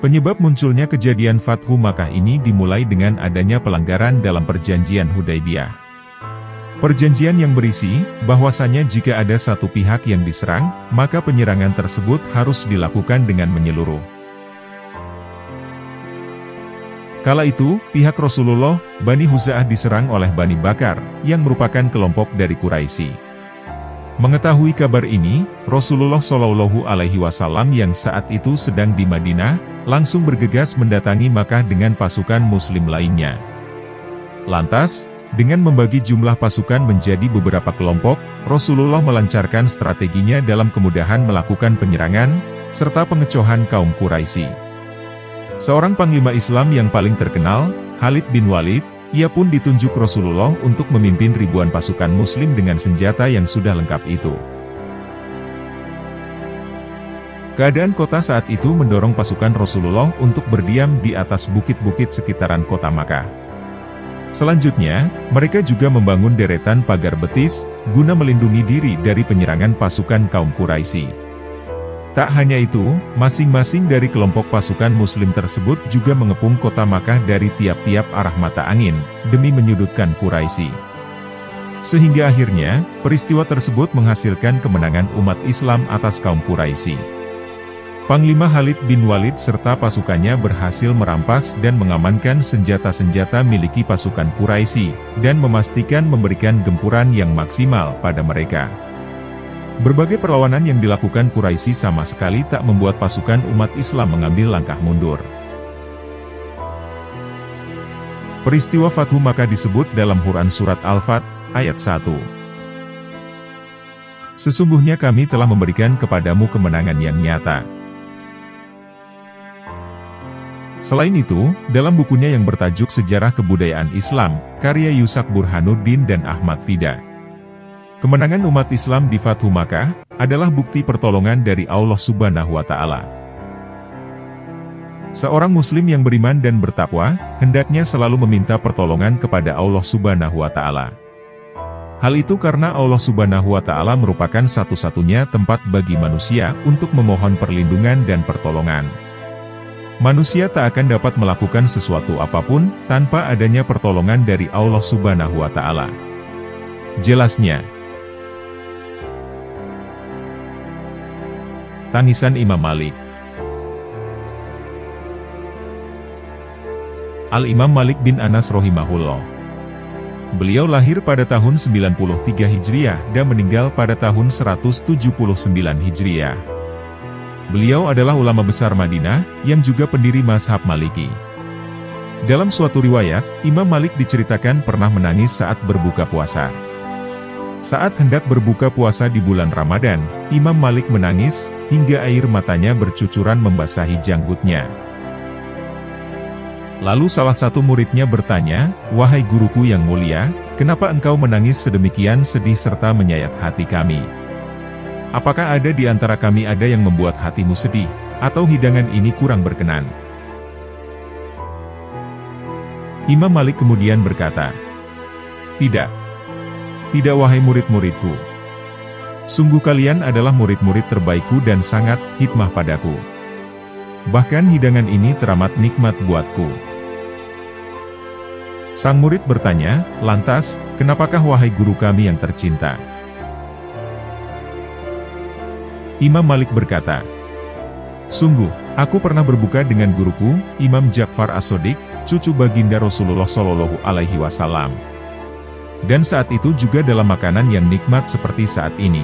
Penyebab munculnya kejadian Fathu Makkah ini dimulai dengan adanya pelanggaran dalam perjanjian Hudaybiyah. Perjanjian yang berisi, bahwasannya jika ada satu pihak yang diserang, maka penyerangan tersebut harus dilakukan dengan menyeluruh. Kala itu, pihak Rasulullah, Bani Huza'ah diserang oleh Bani Bakar, yang merupakan kelompok dari Quraisy. Mengetahui kabar ini, Rasulullah Shallallahu Alaihi Wasallam yang saat itu sedang di Madinah, langsung bergegas mendatangi Makkah dengan pasukan Muslim lainnya. Lantas, dengan membagi jumlah pasukan menjadi beberapa kelompok, Rasulullah melancarkan strateginya dalam kemudahan melakukan penyerangan, serta pengecohan kaum Quraisy. Seorang panglima Islam yang paling terkenal, Khalid bin Walid, ia pun ditunjuk Rasulullah untuk memimpin ribuan pasukan Muslim dengan senjata yang sudah lengkap itu. Keadaan kota saat itu mendorong pasukan Rasulullah untuk berdiam di atas bukit-bukit sekitaran kota Makkah. Selanjutnya, mereka juga membangun deretan pagar betis, guna melindungi diri dari penyerangan pasukan kaum Quraisy. Tak hanya itu, masing-masing dari kelompok pasukan Muslim tersebut juga mengepung kota Makkah dari tiap-tiap arah mata angin, demi menyudutkan Quraisy. Sehingga akhirnya, peristiwa tersebut menghasilkan kemenangan umat Islam atas kaum Quraisy. Panglima Khalid bin Walid serta pasukannya berhasil merampas dan mengamankan senjata-senjata miliki pasukan Quraisy, dan memastikan memberikan gempuran yang maksimal pada mereka. Berbagai perlawanan yang dilakukan Quraisy sama sekali tak membuat pasukan umat Islam mengambil langkah mundur. Peristiwa Fathu Makkah disebut dalam Quran Surat Al-Fath, ayat 1. Sesungguhnya kami telah memberikan kepadamu kemenangan yang nyata. Selain itu, dalam bukunya yang bertajuk Sejarah Kebudayaan Islam, karya Yusak Burhanuddin dan Ahmad Fida, kemenangan umat Islam di Fathu Makkah adalah bukti pertolongan dari Allah Subhanahu wa Ta'ala. Seorang Muslim yang beriman dan bertakwa, hendaknya selalu meminta pertolongan kepada Allah Subhanahu wa Ta'ala. Hal itu karena Allah Subhanahu wa Ta'ala merupakan satu-satunya tempat bagi manusia untuk memohon perlindungan dan pertolongan. Manusia tak akan dapat melakukan sesuatu apapun tanpa adanya pertolongan dari Allah Subhanahu wa Ta'ala. Jelasnya. Tangisan Imam Malik. Al-Imam Malik bin Anas rahimahullah. Beliau lahir pada tahun 93 Hijriah dan meninggal pada tahun 179 Hijriah. Beliau adalah ulama besar Madinah, yang juga pendiri mazhab Maliki. Dalam suatu riwayat, Imam Malik diceritakan pernah menangis saat berbuka puasa. Saat hendak berbuka puasa di bulan Ramadan, Imam Malik menangis, hingga air matanya bercucuran membasahi janggutnya. Lalu salah satu muridnya bertanya, "Wahai guruku yang mulia, kenapa engkau menangis sedemikian sedih serta menyayat hati kami? Apakah ada di antara kami ada yang membuat hatimu sedih, atau hidangan ini kurang berkenan?" Imam Malik kemudian berkata, "Tidak. Tidak wahai murid-muridku. Sungguh kalian adalah murid-murid terbaikku dan sangat hikmah padaku. Bahkan hidangan ini teramat nikmat buatku." Sang murid bertanya, "Lantas, kenapakah wahai guru kami yang tercinta?" Imam Malik berkata, "Sungguh, aku pernah berbuka dengan guruku, Imam Ja'far As-Shadiq, cucu baginda Rasulullah Shallallahu Alaihi Wasallam. Dan saat itu juga dalam makanan yang nikmat seperti saat ini."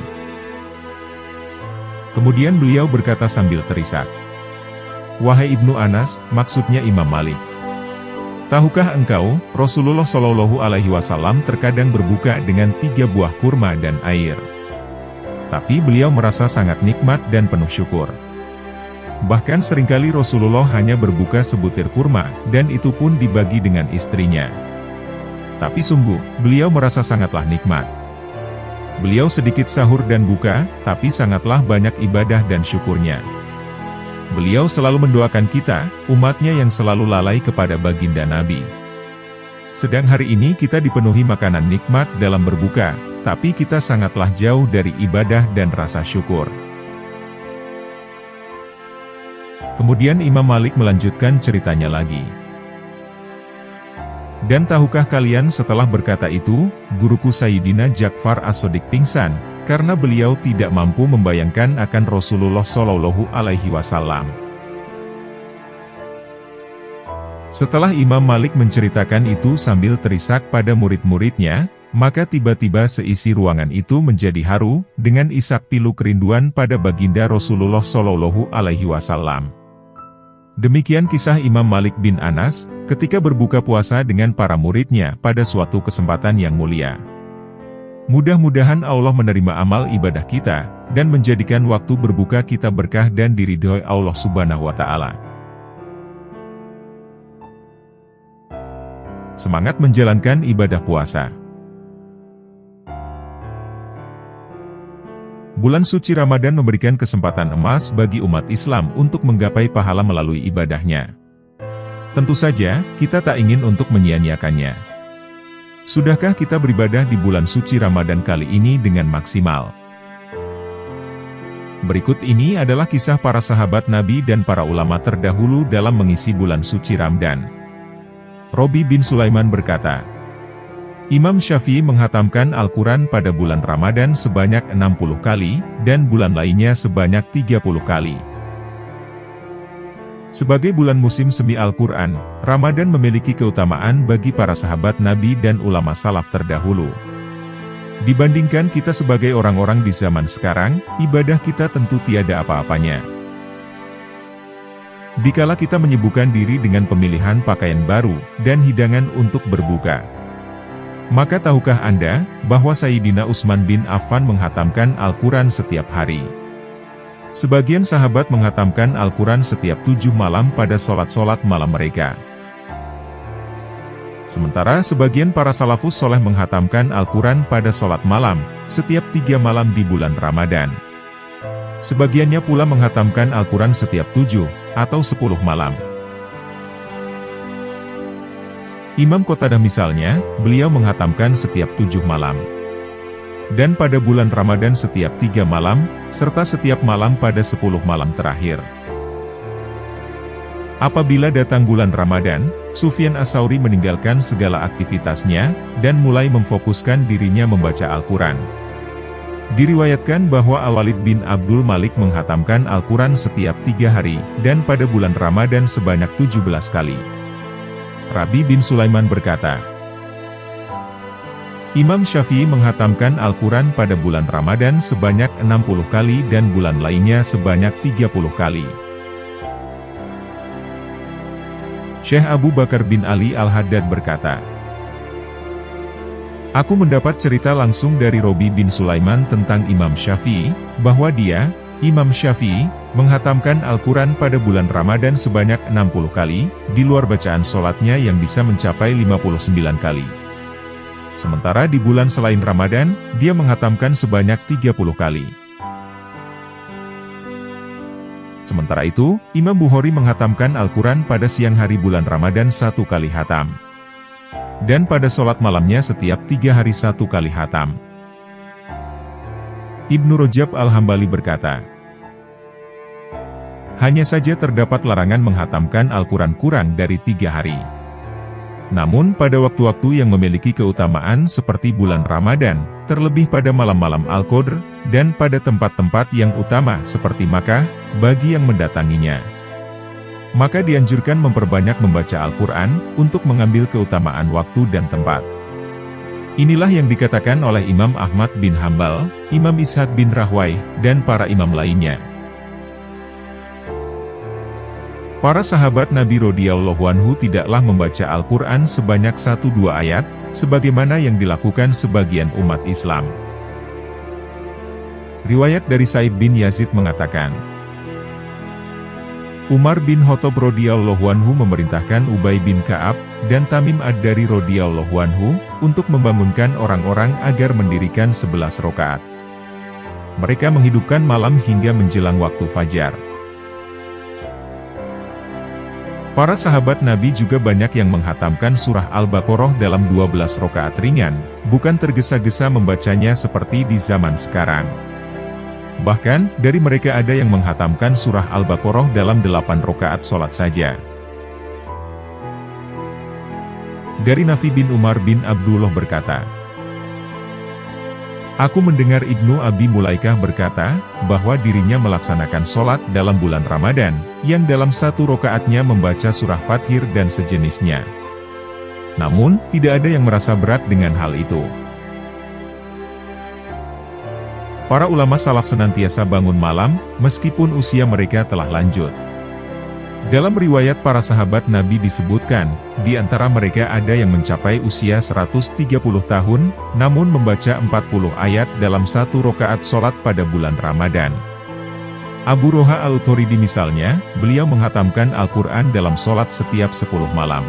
Kemudian beliau berkata sambil terisak, "Wahai Ibnu Anas," maksudnya Imam Malik, "tahukah engkau, Rasulullah Shallallahu Alaihi Wasallam terkadang berbuka dengan 3 buah kurma dan air. Tapi beliau merasa sangat nikmat dan penuh syukur. Bahkan seringkali Rasulullah hanya berbuka sebutir kurma, dan itu pun dibagi dengan istrinya. Tapi sungguh, beliau merasa sangatlah nikmat. Beliau sedikit sahur dan buka, tapi sangatlah banyak ibadah dan syukurnya. Beliau selalu mendoakan kita, umatnya yang selalu lalai kepada baginda Nabi. Sedang hari ini kita dipenuhi makanan nikmat dalam berbuka, tapi kita sangatlah jauh dari ibadah dan rasa syukur." Kemudian Imam Malik melanjutkan ceritanya lagi. "Dan tahukah kalian setelah berkata itu, guruku Sayyidina Ja'far As-Shadiq pingsan, karena beliau tidak mampu membayangkan akan Rasulullah Shallallahu Alaihi Wasallam." Setelah Imam Malik menceritakan itu sambil terisak pada murid-muridnya, maka tiba-tiba seisi ruangan itu menjadi haru, dengan isak pilu kerinduan pada baginda Rasulullah Shallallahu Alaihi Wasallam. Demikian kisah Imam Malik bin Anas, ketika berbuka puasa dengan para muridnya pada suatu kesempatan yang mulia. Mudah-mudahan Allah menerima amal ibadah kita, dan menjadikan waktu berbuka kita berkah dan diridhoi Allah Subhanahu wa Ta'ala. Semangat menjalankan ibadah puasa. Bulan suci Ramadan memberikan kesempatan emas bagi umat Islam untuk menggapai pahala melalui ibadahnya. Tentu saja, kita tak ingin untuk menyia-nyiakannya. Sudahkah kita beribadah di bulan suci Ramadan kali ini dengan maksimal? Berikut ini adalah kisah para sahabat Nabi dan para ulama terdahulu dalam mengisi bulan suci Ramadan. Robi bin Sulaiman berkata, Imam Syafi'i menghatamkan Al-Quran pada bulan Ramadan sebanyak 60 kali, dan bulan lainnya sebanyak 30 kali. Sebagai bulan musim semi Al-Quran, Ramadan memiliki keutamaan bagi para sahabat Nabi dan ulama salaf terdahulu. Dibandingkan kita sebagai orang-orang di zaman sekarang, ibadah kita tentu tiada apa-apanya. Dikala kita menyibukkan diri dengan pemilihan pakaian baru, dan hidangan untuk berbuka. Maka tahukah Anda, bahwa Sayyidina Utsman bin Affan menghatamkan Al-Quran setiap hari? Sebagian sahabat menghatamkan Al-Quran setiap 7 malam pada sholat-sholat malam mereka. Sementara sebagian para salafus soleh menghatamkan Al-Quran pada sholat malam, setiap 3 malam di bulan Ramadan. Sebagiannya pula menghatamkan Al-Quran setiap 7 atau 10 malam. Imam Qatadah misalnya, beliau menghatamkan setiap 7 malam. Dan pada bulan Ramadan setiap 3 malam, serta setiap malam pada 10 malam terakhir. Apabila datang bulan Ramadan, Sufyan Ats-Tsauri meninggalkan segala aktivitasnya, dan mulai memfokuskan dirinya membaca Al-Quran. Diriwayatkan bahwa Al-Walid bin Abdul Malik menghatamkan Al-Quran setiap 3 hari, dan pada bulan Ramadan sebanyak 17 kali. Rabi bin Sulaiman berkata, Imam Syafi'i menghatamkan Al-Quran pada bulan Ramadan sebanyak 60 kali dan bulan lainnya sebanyak 30 kali. Syekh Abu Bakar bin Ali Al-Haddad berkata, Aku mendapat cerita langsung dari Robi bin Sulaiman tentang Imam Syafi'i, bahwa dia, Imam Syafi'i, menghatamkan Al-Quran pada bulan Ramadan sebanyak 60 kali, di luar bacaan sholatnya yang bisa mencapai 59 kali. Sementara di bulan selain Ramadan, dia menghatamkan sebanyak 30 kali. Sementara itu, Imam Bukhari menghatamkan Al-Quran pada siang hari bulan Ramadan 1 kali hatam. Dan pada sholat malamnya setiap 3 hari 1 kali hatam. Ibnu Rajab Al-Hambali berkata, Hanya saja terdapat larangan menghatamkan Al-Quran kurang dari 3 hari. Namun pada waktu-waktu yang memiliki keutamaan seperti bulan Ramadan, terlebih pada malam-malam Al-Qadr, dan pada tempat-tempat yang utama seperti Makkah, bagi yang mendatanginya. Maka dianjurkan memperbanyak membaca Al-Quran, untuk mengambil keutamaan waktu dan tempat. Inilah yang dikatakan oleh Imam Ahmad bin Hambal, Imam Ishaq bin Rahwayh, dan para imam lainnya. Para sahabat Nabi radhiyallahu anhu tidaklah membaca Al-Quran sebanyak 1-2 ayat, sebagaimana yang dilakukan sebagian umat Islam. Riwayat dari Sa'id bin Yazid mengatakan, Umar bin Khattab radhiyallahu anhu memerintahkan Ubay bin Ka'ab dan Tamim ad-Dari radhiyallahu anhu untuk membangunkan orang-orang agar mendirikan 11 rakaat. Mereka menghidupkan malam hingga menjelang waktu fajar. Para sahabat Nabi juga banyak yang menghatamkan surah Al-Baqarah dalam 12 rakaat ringan, bukan tergesa-gesa membacanya seperti di zaman sekarang. Bahkan, dari mereka ada yang menghatamkan surah Al-Baqarah dalam 8 rakaat sholat saja. Dari Nafi bin Umar bin Abdullah berkata, Aku mendengar Ibnu Abi Mulaikah berkata, bahwa dirinya melaksanakan sholat dalam bulan Ramadan, yang dalam 1 rakaatnya membaca surah Fathir dan sejenisnya. Namun, tidak ada yang merasa berat dengan hal itu. Para ulama salaf senantiasa bangun malam, meskipun usia mereka telah lanjut. Dalam riwayat para sahabat Nabi disebutkan, di antara mereka ada yang mencapai usia 130 tahun, namun membaca 40 ayat dalam 1 rakaat sholat pada bulan Ramadan. Abu Roha al-Uthuridi misalnya, beliau menghatamkan Al-Quran dalam sholat setiap 10 malam.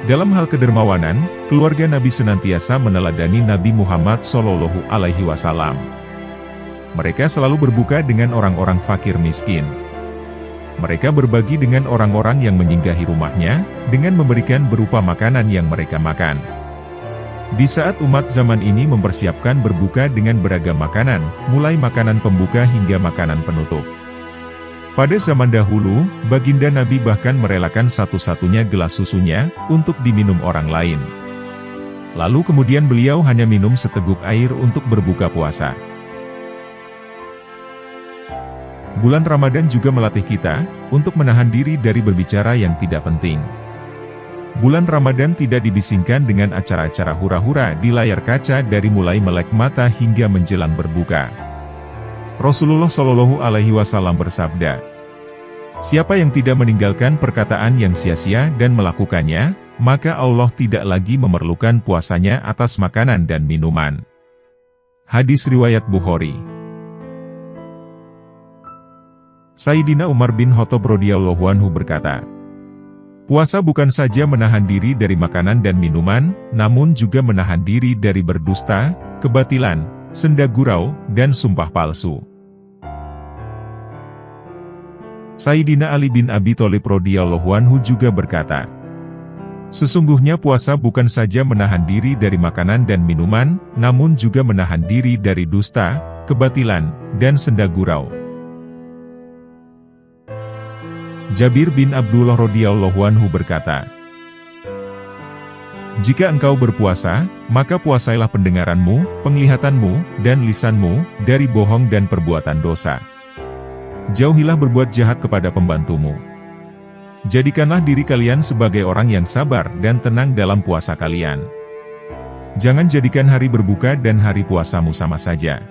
Dalam hal kedermawanan, keluarga Nabi senantiasa meneladani Nabi Muhammad SAW. Mereka selalu berbuka dengan orang-orang fakir miskin. Mereka berbagi dengan orang-orang yang menyinggahi rumahnya, dengan memberikan berupa makanan yang mereka makan. Di saat umat zaman ini mempersiapkan berbuka dengan beragam makanan, mulai makanan pembuka hingga makanan penutup. Pada zaman dahulu, baginda Nabi bahkan merelakan satu-satunya gelas susunya, untuk diminum orang lain. Lalu kemudian beliau hanya minum seteguk air untuk berbuka puasa. Bulan Ramadan juga melatih kita, untuk menahan diri dari berbicara yang tidak penting. Bulan Ramadan tidak dibisingkan dengan acara-acara hura-hura di layar kaca dari mulai melek mata hingga menjelang berbuka. Rasulullah Shallallahu Alaihi Wasallam bersabda, Siapa yang tidak meninggalkan perkataan yang sia-sia dan melakukannya, maka Allah tidak lagi memerlukan puasanya atas makanan dan minuman. Hadis riwayat Bukhari. Sayyidina Umar bin Khattab radhiyallahu anhu berkata, Puasa bukan saja menahan diri dari makanan dan minuman, namun juga menahan diri dari berdusta, kebatilan, senda gurau, dan sumpah palsu. Sayyidina Ali bin Abi Thalib radhiyallahu anhu juga berkata, Sesungguhnya puasa bukan saja menahan diri dari makanan dan minuman, namun juga menahan diri dari dusta, kebatilan, dan senda gurau. Jabir bin Abdullah radhiyallahu anhu berkata, Jika engkau berpuasa, maka puasailah pendengaranmu, penglihatanmu, dan lisanmu, dari bohong dan perbuatan dosa. Jauhilah berbuat jahat kepada pembantumu. Jadikanlah diri kalian sebagai orang yang sabar dan tenang dalam puasa kalian. Jangan jadikan hari berbuka dan hari puasamu sama saja.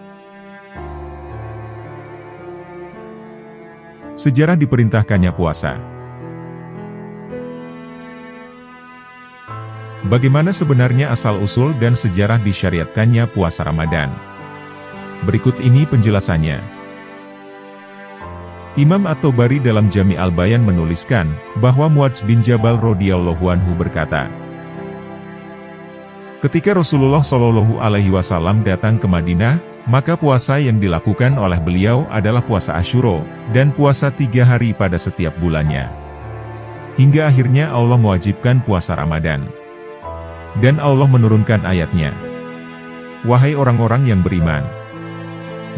Sejarah diperintahkannya puasa. Bagaimana sebenarnya asal-usul dan sejarah disyariatkannya puasa Ramadan? Berikut ini penjelasannya. Imam At-Tabari dalam Jami' Al-Bayan menuliskan, bahwa Muadz bin Jabal radhiyallahu anhu berkata, Ketika Rasulullah Shallallahu Alaihi Wasallam datang ke Madinah, maka puasa yang dilakukan oleh beliau adalah puasa Asyura, dan puasa 3 hari pada setiap bulannya. Hingga akhirnya Allah mewajibkan puasa Ramadan. Dan Allah menurunkan ayatnya, Wahai orang-orang yang beriman,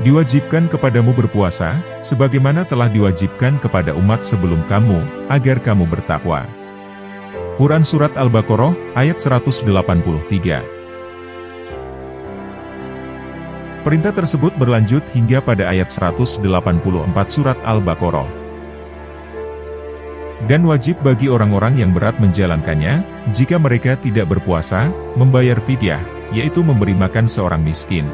diwajibkan kepadamu berpuasa, sebagaimana telah diwajibkan kepada umat sebelum kamu, agar kamu bertakwa. Quran Surat Al-Baqarah, ayat 183. Perintah tersebut berlanjut hingga pada ayat 184 Surat Al-Baqarah. Dan wajib bagi orang-orang yang berat menjalankannya, jika mereka tidak berpuasa, membayar fidyah, yaitu memberi makan seorang miskin.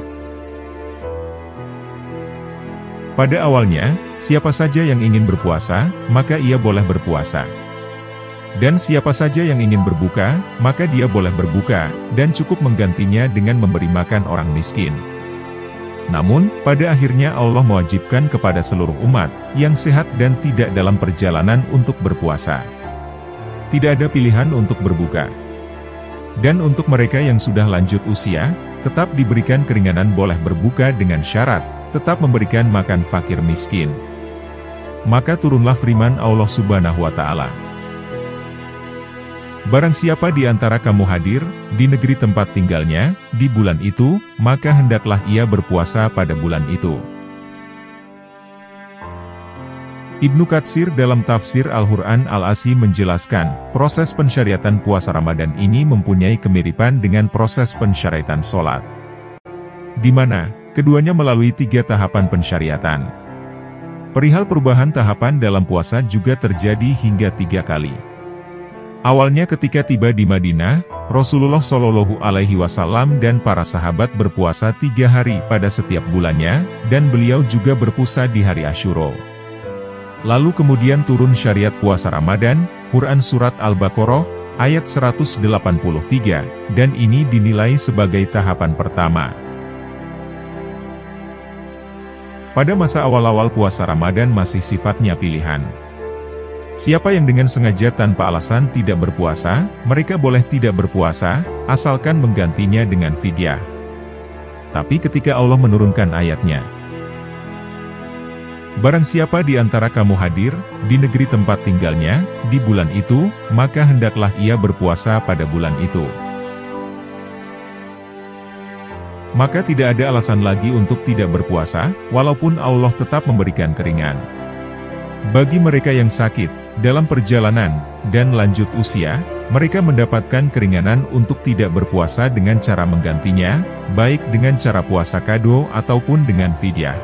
Pada awalnya, siapa saja yang ingin berpuasa, maka ia boleh berpuasa. Dan siapa saja yang ingin berbuka, maka dia boleh berbuka, dan cukup menggantinya dengan memberi makan orang miskin. Namun, pada akhirnya Allah mewajibkan kepada seluruh umat, yang sehat dan tidak dalam perjalanan untuk berpuasa. Tidak ada pilihan untuk berbuka. Dan untuk mereka yang sudah lanjut usia, tetap diberikan keringanan boleh berbuka dengan syarat, tetap memberikan makan fakir miskin. Maka turunlah firman Allah Subhanahu wa Ta'ala. Barang siapa di antara kamu hadir, di negeri tempat tinggalnya, di bulan itu, maka hendaklah ia berpuasa pada bulan itu. Ibnu Katsir dalam tafsir Al-Quran Al-Asy menjelaskan, proses pensyariatan puasa Ramadan ini mempunyai kemiripan dengan proses pensyariatan sholat. Di mana, keduanya melalui 3 tahapan pensyariatan. Perihal perubahan tahapan dalam puasa juga terjadi hingga 3 kali. Awalnya ketika tiba di Madinah, Rasulullah Shallallahu Alaihi Wasallam dan para sahabat berpuasa 3 hari pada setiap bulannya, dan beliau juga berpuasa di hari Asyura. Lalu kemudian turun syariat puasa Ramadan, Quran Surat Al-Baqarah, ayat 183, dan ini dinilai sebagai tahapan pertama. Pada masa awal-awal puasa Ramadan masih sifatnya pilihan. Siapa yang dengan sengaja tanpa alasan tidak berpuasa, mereka boleh tidak berpuasa, asalkan menggantinya dengan fidyah. Tapi ketika Allah menurunkan ayatnya, barang siapa di antara kamu hadir, di negeri tempat tinggalnya, di bulan itu, maka hendaklah ia berpuasa pada bulan itu. Maka tidak ada alasan lagi untuk tidak berpuasa, walaupun Allah tetap memberikan keringan. Bagi mereka yang sakit, dalam perjalanan, dan lanjut usia, mereka mendapatkan keringanan untuk tidak berpuasa dengan cara menggantinya, baik dengan cara puasa qadha ataupun dengan fidyah.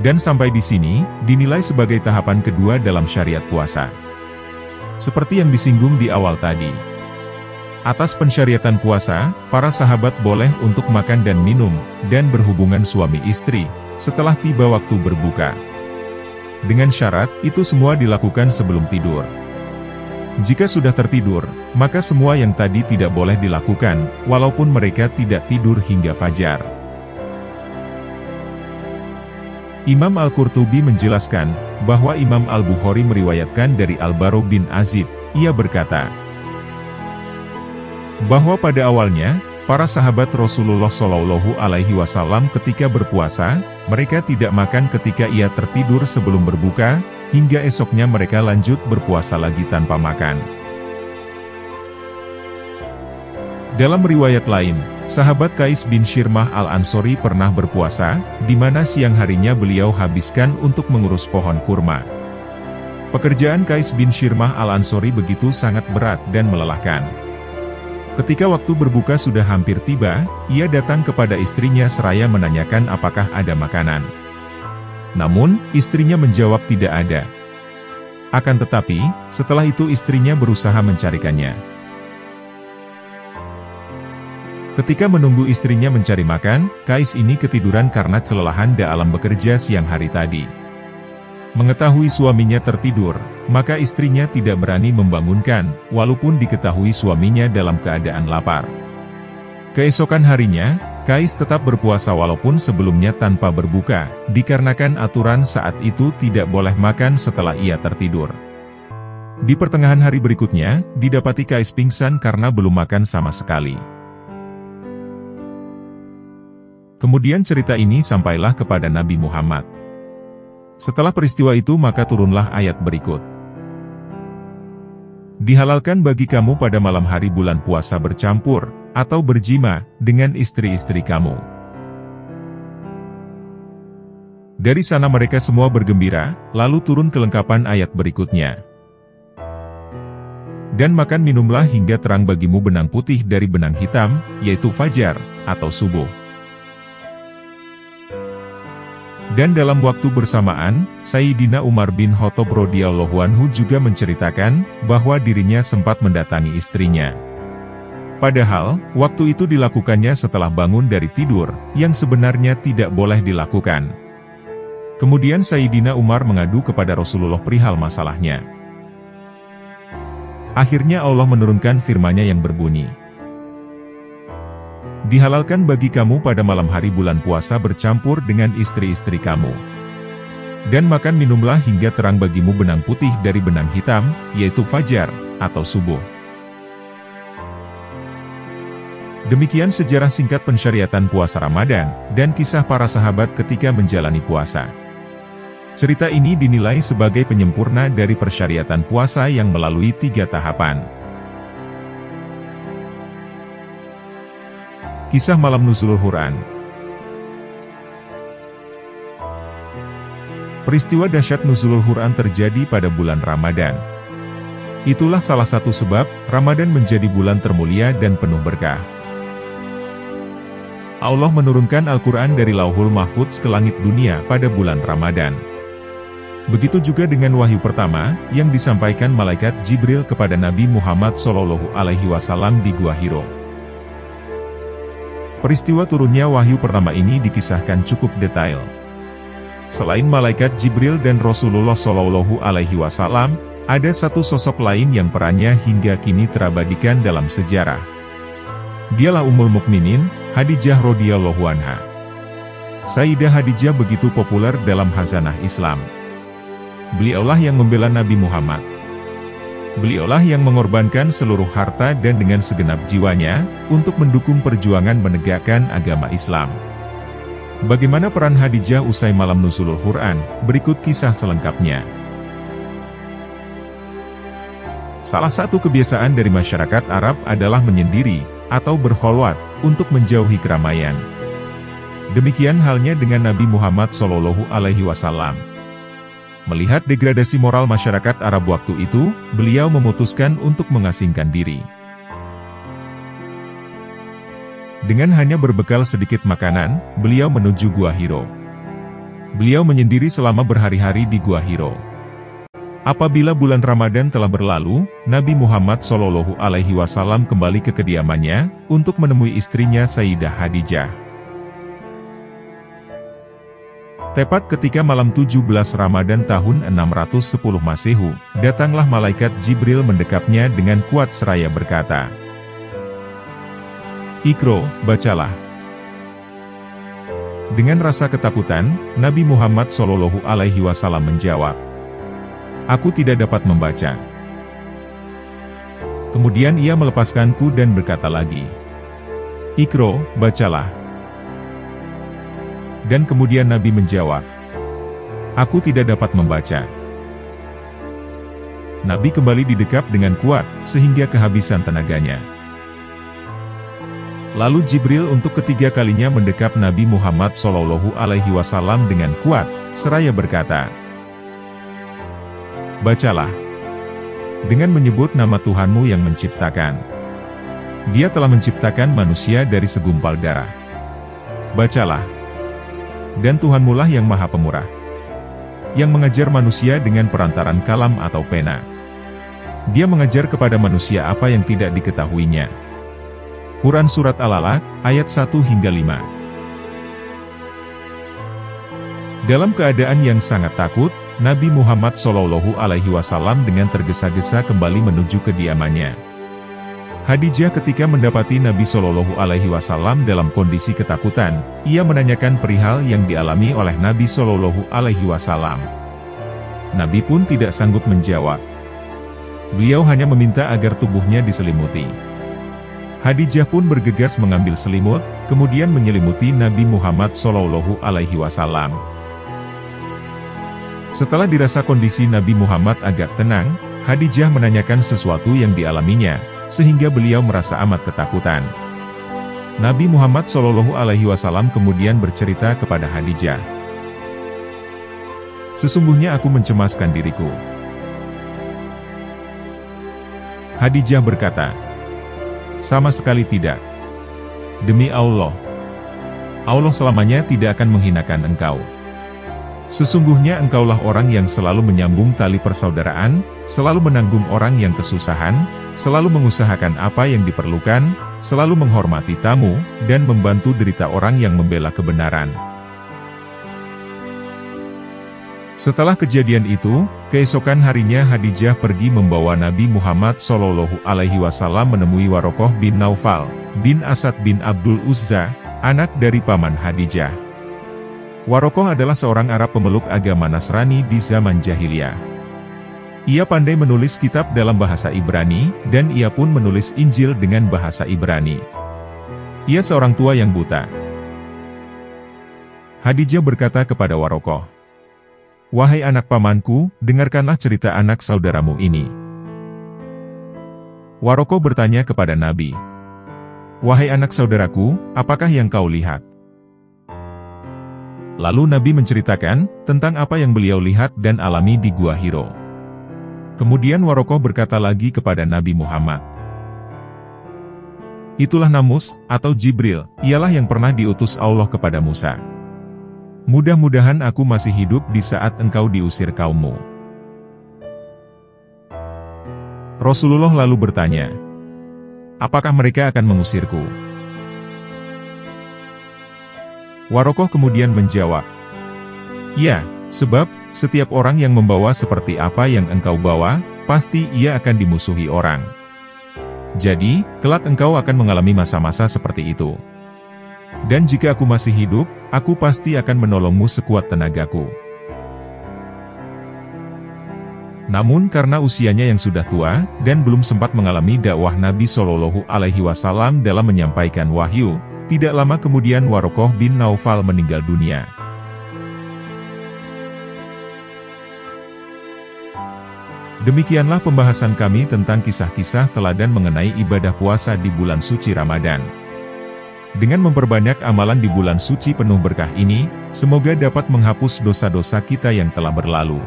Dan sampai di sini, dinilai sebagai tahapan kedua dalam syariat puasa. Seperti yang disinggung di awal tadi. Atas pensyariatan puasa, para sahabat boleh untuk makan dan minum, dan berhubungan suami istri, setelah tiba waktu berbuka. Dengan syarat, itu semua dilakukan sebelum tidur. Jika sudah tertidur, maka semua yang tadi tidak boleh dilakukan, walaupun mereka tidak tidur hingga fajar. Imam Al-Qurtubi menjelaskan, bahwa Imam Al-Bukhari meriwayatkan dari Al-Bara bin Azib, ia berkata, bahwa pada awalnya, para sahabat Rasulullah Shallallahu Alaihi Wasallam ketika berpuasa, mereka tidak makan ketika ia tertidur sebelum berbuka, hingga esoknya mereka lanjut berpuasa lagi tanpa makan. Dalam riwayat lain, sahabat Qais bin Shirmah Al-Ansori pernah berpuasa, di mana siang harinya beliau habiskan untuk mengurus pohon kurma. Pekerjaan Qais bin Shirmah Al-Ansori begitu sangat berat dan melelahkan. Ketika waktu berbuka sudah hampir tiba, ia datang kepada istrinya seraya menanyakan apakah ada makanan. Namun, istrinya menjawab tidak ada. Akan tetapi, setelah itu istrinya berusaha mencarikannya. Ketika menunggu istrinya mencari makan, Qais ini ketiduran karena kelelahan dalam bekerja siang hari tadi. Mengetahui suaminya tertidur, maka istrinya tidak berani membangunkan, walaupun diketahui suaminya dalam keadaan lapar. Keesokan harinya, Qais tetap berpuasa walaupun sebelumnya tanpa berbuka, dikarenakan aturan saat itu tidak boleh makan setelah ia tertidur. Di pertengahan hari berikutnya, didapati Qais pingsan karena belum makan sama sekali. Kemudian cerita ini sampailah kepada Nabi Muhammad. Setelah peristiwa itu maka turunlah ayat berikut. Dihalalkan bagi kamu pada malam hari bulan puasa bercampur, atau berjima, dengan istri-istri kamu. Dari sana mereka semua bergembira, lalu turun kelengkapan ayat berikutnya. Dan makan minumlah hingga terang bagimu benang putih dari benang hitam, yaitu fajar, atau subuh. Dan dalam waktu bersamaan, Sayyidina Umar bin Khattab radhiyallahu anhu juga menceritakan bahwa dirinya sempat mendatangi istrinya. Padahal, waktu itu dilakukannya setelah bangun dari tidur, yang sebenarnya tidak boleh dilakukan. Kemudian Sayyidina Umar mengadu kepada Rasulullah perihal masalahnya. Akhirnya Allah menurunkan firman-Nya yang berbunyi, "Dihalalkan bagi kamu pada malam hari bulan puasa bercampur dengan istri-istri kamu. Dan makan minumlah hingga terang bagimu benang putih dari benang hitam, yaitu fajar, atau subuh." Demikian sejarah singkat pensyariatan puasa Ramadan, dan kisah para sahabat ketika menjalani puasa. Cerita ini dinilai sebagai penyempurna dari persyariatan puasa yang melalui 3 tahapan. Kisah Malam Nuzulul Quran. Peristiwa dahsyat Nuzulul Quran terjadi pada bulan Ramadan. Itulah salah satu sebab, Ramadan menjadi bulan termulia dan penuh berkah. Allah menurunkan Al-Quran dari Lauhul Mahfudz ke langit dunia pada bulan Ramadan. Begitu juga dengan wahyu pertama, yang disampaikan malaikat Jibril kepada Nabi Muhammad SAW di Gua Hiro. Peristiwa turunnya wahyu pertama ini dikisahkan cukup detail. Selain malaikat Jibril dan Rasulullah SAW, ada satu sosok lain yang perannya hingga kini terabadikan dalam sejarah. Dialah Ummul Mukminin, Khadijah radhiyallahu anha. Sayyidah Khadijah begitu populer dalam khazanah Islam. Beliaulah yang membela Nabi Muhammad. Beliaulah yang mengorbankan seluruh harta dan dengan segenap jiwanya, untuk mendukung perjuangan menegakkan agama Islam. Bagaimana peran Khadijah usai malam nuzulul Quran? Berikut kisah selengkapnya. Salah satu kebiasaan dari masyarakat Arab adalah menyendiri, atau berkholwat, untuk menjauhi keramaian. Demikian halnya dengan Nabi Muhammad SAW. Melihat degradasi moral masyarakat Arab waktu itu, beliau memutuskan untuk mengasingkan diri. Dengan hanya berbekal sedikit makanan, beliau menuju Gua Hiro. Beliau menyendiri selama berhari-hari di Gua Hiro. Apabila bulan Ramadan telah berlalu, Nabi Muhammad SAW kembali ke kediamannya, untuk menemui istrinya Sayyidah Khadijah. Tepat ketika malam 17 Ramadan tahun 610 Masehu, datanglah malaikat Jibril mendekapnya dengan kuat seraya berkata, "Iqra, bacalah." Dengan rasa ketakutan, Nabi Muhammad SAW menjawab, "Aku tidak dapat membaca." Kemudian ia melepaskanku dan berkata lagi, "Iqra, bacalah." Dan kemudian Nabi menjawab, "Aku tidak dapat membaca." Nabi kembali didekap dengan kuat, sehingga kehabisan tenaganya. Lalu Jibril untuk ketiga kalinya mendekap Nabi Muhammad SAW dengan kuat, seraya berkata, "Bacalah. Dengan menyebut nama Tuhanmu yang menciptakan. Dia telah menciptakan manusia dari segumpal darah. Bacalah. Dan Tuhanmulah yang Maha Pemurah, yang mengajar manusia dengan perantaran kalam atau pena. Dia mengajar kepada manusia apa yang tidak diketahuinya." Quran Surat Al-Alaq, ayat 1-5. Dalam keadaan yang sangat takut, Nabi Muhammad SAW dengan tergesa-gesa kembali menuju kediamannya. Khadijah ketika mendapati Nabi SAW dalam kondisi ketakutan, ia menanyakan perihal yang dialami oleh Nabi SAW. Nabi pun tidak sanggup menjawab. Beliau hanya meminta agar tubuhnya diselimuti. Khadijah pun bergegas mengambil selimut, kemudian menyelimuti Nabi Muhammad SAW. Setelah dirasa kondisi Nabi Muhammad agak tenang, Khadijah menanyakan sesuatu yang dialaminya, sehingga beliau merasa amat ketakutan. Nabi Muhammad SAW kemudian bercerita kepada Khadijah, "Sesungguhnya aku mencemaskan diriku." Khadijah berkata, "Sama sekali tidak. Demi Allah, Allah selamanya tidak akan menghinakan engkau." Sesungguhnya engkaulah orang yang selalu menyambung tali persaudaraan, selalu menanggung orang yang kesusahan, selalu mengusahakan apa yang diperlukan, selalu menghormati tamu, dan membantu derita orang yang membela kebenaran. Setelah kejadian itu, keesokan harinya Khadijah pergi membawa Nabi Muhammad SAW menemui Warokoh bin Naufal, bin Asad bin Abdul Uzza, anak dari paman Khadijah. Warokoh adalah seorang Arab pemeluk agama Nasrani di zaman jahiliyah. Ia pandai menulis kitab dalam bahasa Ibrani, dan ia pun menulis Injil dengan bahasa Ibrani. Ia seorang tua yang buta. Khadijah berkata kepada Warokoh, "Wahai anak pamanku, dengarkanlah cerita anak saudaramu ini." Warokoh bertanya kepada Nabi, "Wahai anak saudaraku, apakah yang kau lihat?" Lalu Nabi menceritakan tentang apa yang beliau lihat dan alami di Gua Hiro. Kemudian Warokoh berkata lagi kepada Nabi Muhammad, "Itulah Namus, atau Jibril, ialah yang pernah diutus Allah kepada Musa. Mudah-mudahan aku masih hidup di saat engkau diusir kaummu." Rasulullah lalu bertanya, "Apakah mereka akan mengusirku?" Warokoh kemudian menjawab, "Ya, sebab setiap orang yang membawa seperti apa yang engkau bawa, pasti ia akan dimusuhi orang. Jadi, kelak engkau akan mengalami masa-masa seperti itu. Dan jika aku masih hidup, aku pasti akan menolongmu sekuat tenagaku." Namun karena usianya yang sudah tua, dan belum sempat mengalami dakwah Nabi SAW dalam menyampaikan wahyu, tidak lama kemudian Warokoh bin Naufal meninggal dunia. Demikianlah pembahasan kami tentang kisah-kisah teladan mengenai ibadah puasa di bulan suci Ramadan. Dengan memperbanyak amalan di bulan suci penuh berkah ini, semoga dapat menghapus dosa-dosa kita yang telah berlalu.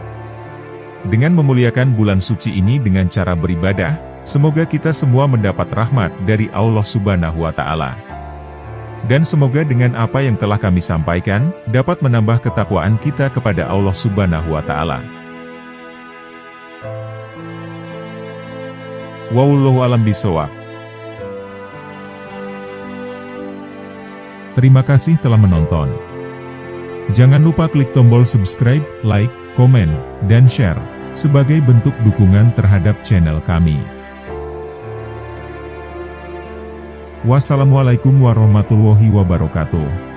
Dengan memuliakan bulan suci ini dengan cara beribadah, semoga kita semua mendapat rahmat dari Allah Subhanahu wa Ta'ala. Dan semoga dengan apa yang telah kami sampaikan, dapat menambah ketakwaan kita kepada Allah Subhanahu wa Ta'ala. Wallahu a'lam bishawab. Terima kasih telah menonton. Jangan lupa klik tombol subscribe, like, komen, dan share, sebagai bentuk dukungan terhadap channel kami. Wassalamualaikum warahmatullahi wabarakatuh.